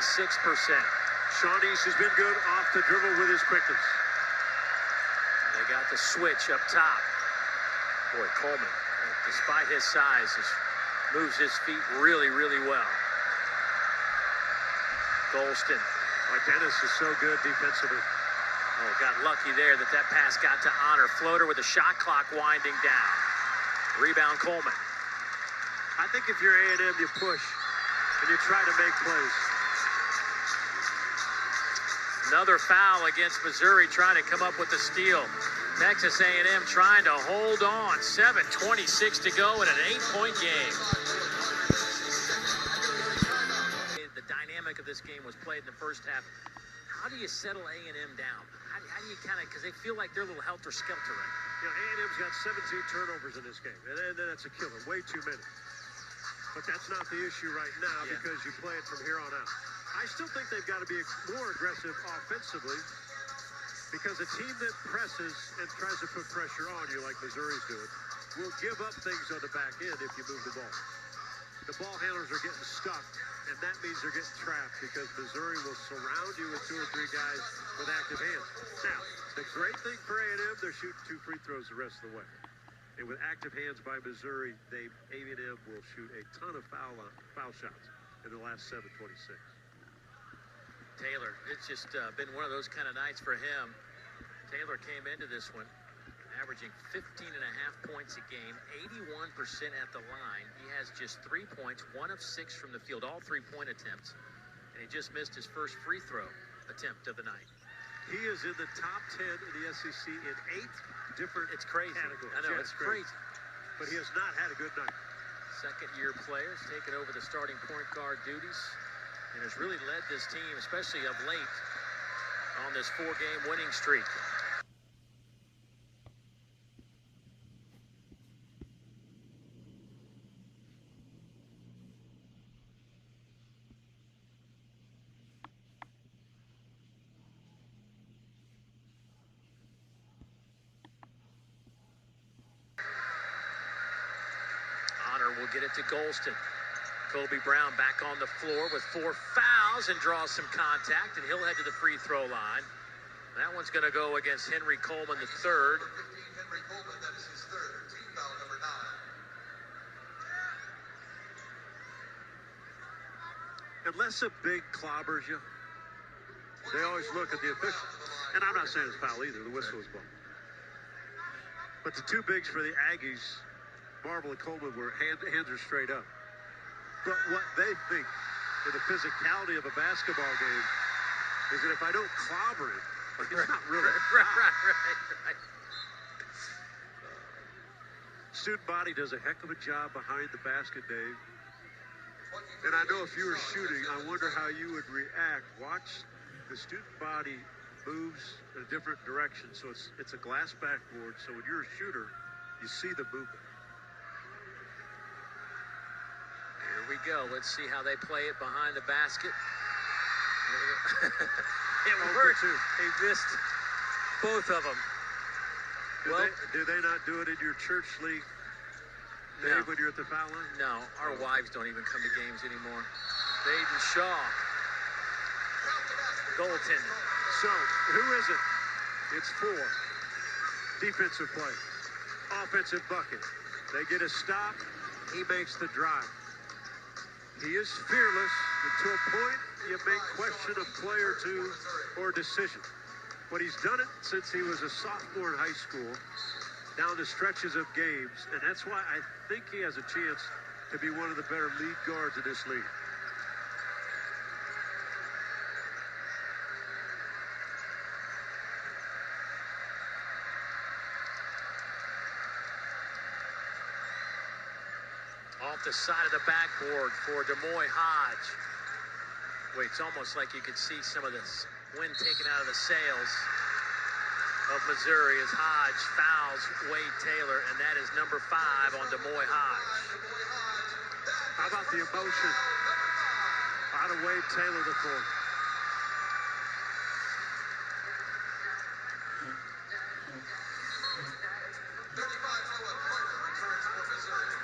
Sean East has been good off the dribble with his quickness. They got the switch up top. Boy, Coleman, despite his size, moves his feet really, really well. Golston. Dennis is so good defensively. Oh, got lucky there that pass got to Honor. Floater with the shot clock winding down. Rebound, Coleman. I think if you're A&M, you push and you try to make plays. Another foul against Missouri, trying to come up with the steal. Texas A&M trying to hold on. 7:26 to go in an 8-point game. The dynamic of this game was played in the first half. How do you settle A&M down? How do you kind of, because they feel like they're a little helter-skelter right now. You know, A&M's got 17 turnovers in this game, and that's a killer, way too many. But that's not the issue right now because you play it from here on out. I still think they've got to be more aggressive offensively because a team that presses and tries to put pressure on you like Missouri's doing will give up things on the back end if you move the ball. The ball handlers are getting stuck, and that means they're getting trapped because Missouri will surround you with 2 or 3 guys with active hands. Now, the great thing for A&M, they're shooting 2 free throws the rest of the way. And with active hands by Missouri, A&M will shoot a ton of foul shots in the last 7:26. Taylor, it's just been one of those kind of nights for him. Taylor came into this one averaging 15.5 points a game, 81% at the line. He has just 3 points, 1 of 6 from the field, all 3-point attempts. And he just missed his first free throw attempt of the night. He is in the top 10 in the SEC in 8 different categories. I know, it's crazy. But he has not had a good night. Second-year players taking over the starting point guard duties and has really led this team, especially of late, on this 4-game winning streak. Will get it to Golston. Kobe Brown back on the floor with 4 fouls and draws some contact, and he'll head to the free throw line. That one's going to go against Henry Coleman, the third. Henry Coleman, that is his third, team foul number 9. Unless a big clobbers you, they always look at the official. And I'm not saying it's foul either. The whistle was blown. But the 2 bigs for the Aggies, Marble and Coleman, were hands are straight up. But what they think in the physicality of a basketball game is that if I don't clobber him, like it's not really. Right. Student body does a heck of a job behind the basket, Dave. And I know if you were shooting, I wonder how you would react. Watch the student body moves in a different direction, so it's a glass backboard. So when you're a shooter, you see the movement. Here we go. Let's see how they play it behind the basket. It worked. He missed both of them. Do they not do it in your church league, Dave, when you're at the foul line? No, our wives don't even come to games anymore. Baden Shaw, goaltender. So, who is it? It's 4. Defensive play. Offensive bucket. They get a stop. He makes the drive. He is fearless. And to a point, you may question a play or two or decision. But he's done it since he was a sophomore in high school, down to stretches of games. And that's why I think he has a chance to be one of the better lead guards in this league. Off the side of the backboard for Demoy Hodge. Wait, it's almost like you could see some of the wind taken out of the sails of Missouri as Hodge fouls Wade Taylor, and that is number 5 on Demoy Hodge. How about the emotion out of Wade Taylor, the 4th?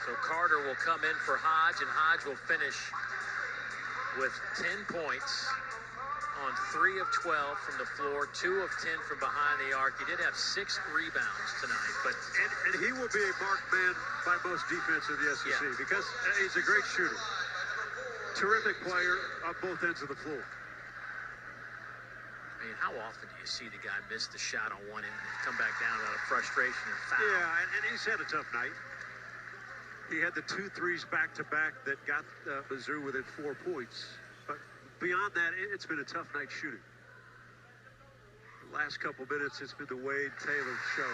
So Carter will come in for Hodge, and Hodge will finish with 10 points on 3 of 12 from the floor, 2 of 10 from behind the arc. He did have 6 rebounds tonight, but and he will be a marked man by most defense of the SEC because he's a great shooter, terrific player on both ends of the floor. I mean, how often do you see the guy miss the shot on one end and come back down out of frustration and foul? Yeah, and he's had a tough night. He had the 2 threes back-to-back that got Mizzou within 4 points. But beyond that, it's been a tough night shooting. The last couple minutes, it's been the Wade Taylor show.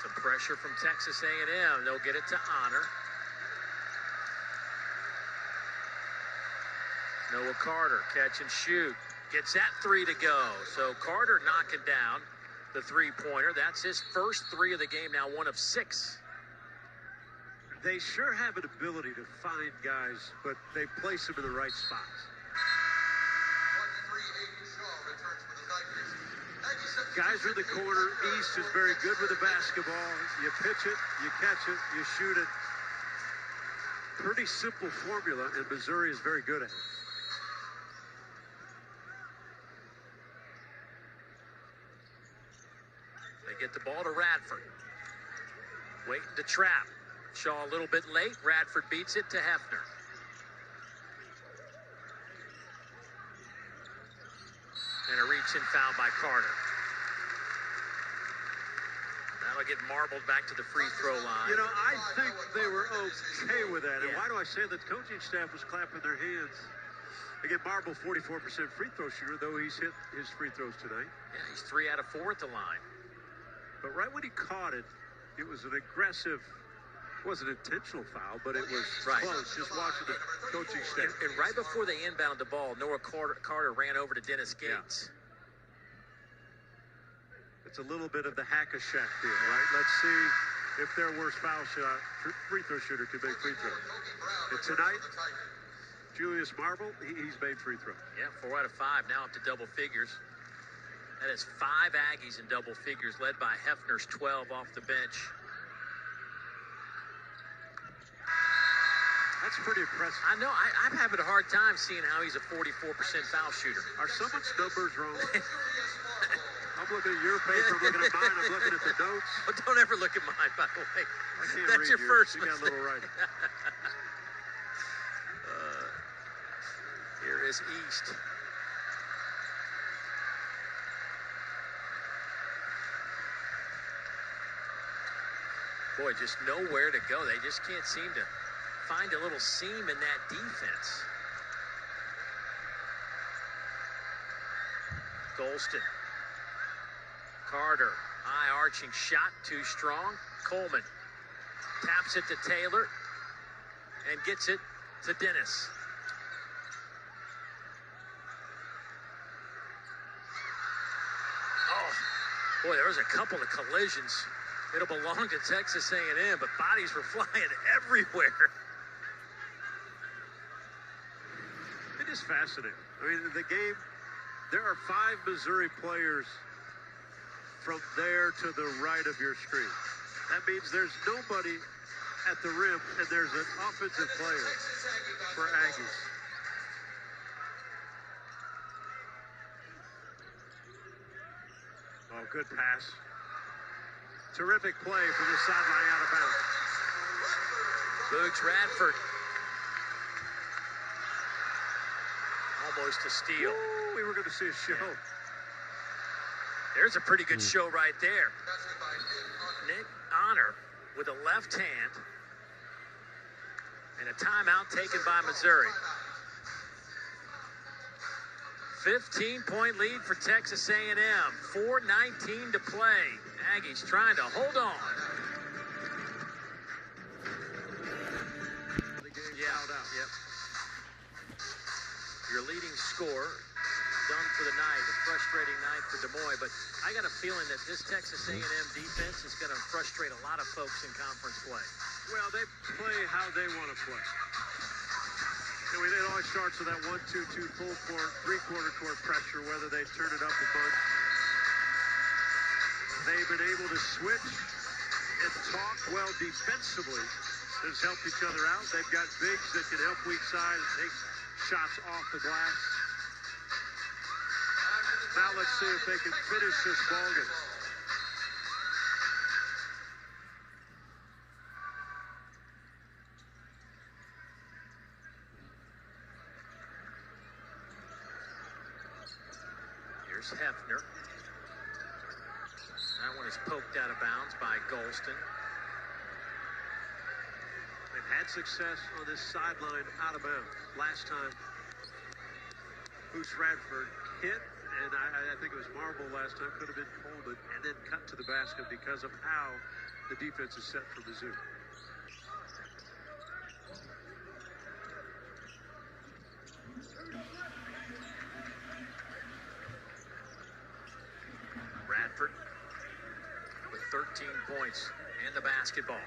Some pressure from Texas A&M. They'll get it to Honor. Noah Carter, catch and shoot. Gets that 3 to go. So Carter knocking down the 3-pointer. That's his first 3 of the game, now 1 of 6. They sure have an ability to find guys, but they place them in the right spots. Guys are in the corner. East is very good with the basketball. You pitch it, you catch it, you shoot it. Pretty simple formula, and Missouri is very good at it. They get the ball to Radford. Waiting to trap. Shaw a little bit late. Radford beats it to Hefner. And a reach-in foul by Carter. That'll get marbled back to the free throw line. You know, I think they were okay with that. And why do I say that the coaching staff was clapping their hands? Again, Marble, 44% free throw shooter, though he's hit his free throws tonight. Yeah, he's 3 out of 4 at the line. But right when he caught it, it was an aggressive, wasn't intentional foul, but it was close, just watching the coaching staff. And right before they inbounded the ball, Noah Carter ran over to Dennis Gates. It's a little bit of the hack-a-shack deal, right? Let's see if their worst foul shot, free throw shooter, can make free throws. And tonight, Julius Marble, he's made free throws. Yeah, 4 out of 5, now up to double figures. That is 5 Aggies in double figures, led by Hefner's 12 off the bench. That's pretty impressive. I know. I'm having a hard time seeing how he's a 44% foul shooter. Are someone's numbers wrong? I'm looking at your paper, I'm looking at mine, I'm looking at the notes. Oh, don't ever look at mine, by the way. I can't That's read your first You got a little writing. Here is East. Boy, just nowhere to go. They just can't seem to find a little seam in that defense. Golston. Carter. High arching shot. Too strong. Coleman taps it to Taylor and gets it to Dennis. Oh, boy, there was a couple of collisions. It'll belong to Texas A&M, but bodies were flying everywhere. It is fascinating. I mean, the game There are 5 Missouri players from there to the right of your screen. That means there's nobody at the rim, and there's an offensive player for Aggies. Oh, good pass. Terrific play from the sideline out of bounds. Boots Radford. Almost a steal. Ooh, we were going to see a show. Yeah. There's a pretty good show right there. Nick Honor with a left hand. And a timeout taken by Missouri. 15-point lead for Texas A&M. 4:19 to play. Aggies trying to hold on. Yep. Your leading scorer, done for the night. A frustrating night for Des Moines, but I got a feeling that this Texas A&M defense is going to frustrate a lot of folks in conference play. Well, they play how they want to play. I mean, it always starts with that 1-2-2 full court, 3/4 court pressure, whether they turn it up a bunch. They've been able to switch and talk well defensively. Has helped each other out. They've got bigs that can help weak side and take shots off the glass. Now let's see if they can finish this ballgame. Here's Hefner. That one is poked out of bounds by Golston. They've had success on this sideline out of bounds. Last time, Boots Radford hit, and I think it was Marble last time, could have been Coleman, and then cut to the basket because of how the defense is set for Mizzou. Radford with 13 points and the basketball.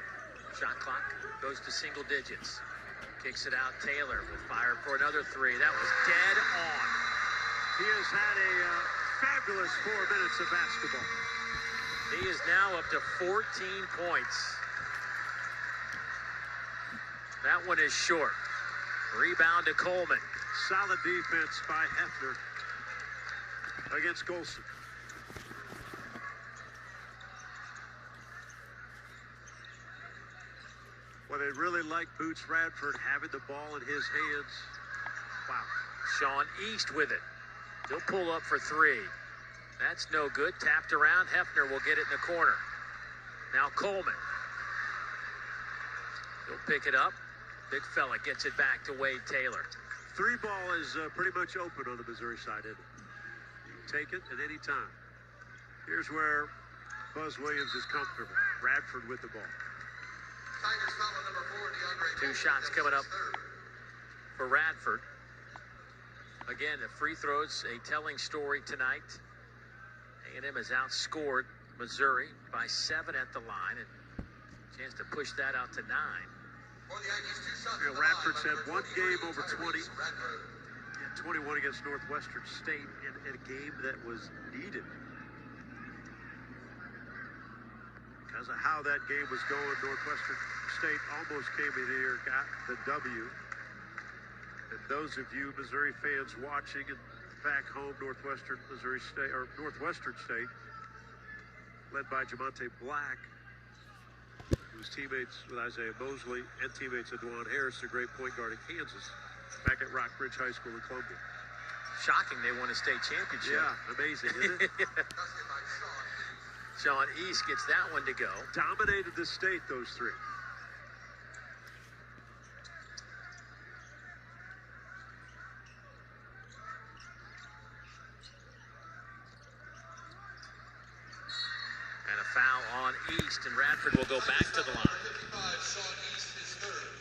Shot clock goes to single digits. Kicks it out. Taylor will fire for another 3. That was dead on. He has had a fabulous 4 minutes of basketball. He is now up to 14 points. That one is short. Rebound to Coleman. Solid defense by Hefner against Golston. Well, they really like Boots Radford having the ball in his hands. Wow. Sean East with it. He'll pull up for 3. That's no good. Tapped around. Hefner will get it in the corner. Now Coleman. He'll pick it up. Big fella gets it back to Wade Taylor. 3 ball is pretty much open on the Missouri side, isn't it? You can take it at any time. Here's where Buzz Williams is comfortable. Radford with the ball. 2 shots coming up for Radford. Again, the free throws, a telling story tonight. A&M has outscored Missouri by 7 at the line, and a chance to push that out to 9. You know, Radford's had 1 game over 20, and 21 against Northwestern State in a game that was needed. Because of how that game was going, Northwestern State almost came in here, got the W. And those of you Missouri fans watching and back home, Northwestern State, led by Jamonte Black, who's teammates with Isaiah Mosley and teammates with Dwan Harris, the great point guard in Kansas, back at Rockbridge High School in Columbia. Shocking they won a state championship. Yeah, amazing, isn't it? Sean East gets that one to go. Dominated the state, those 3. And a foul on East, and Radford will go back to the line. 55, Sean East is 3rd.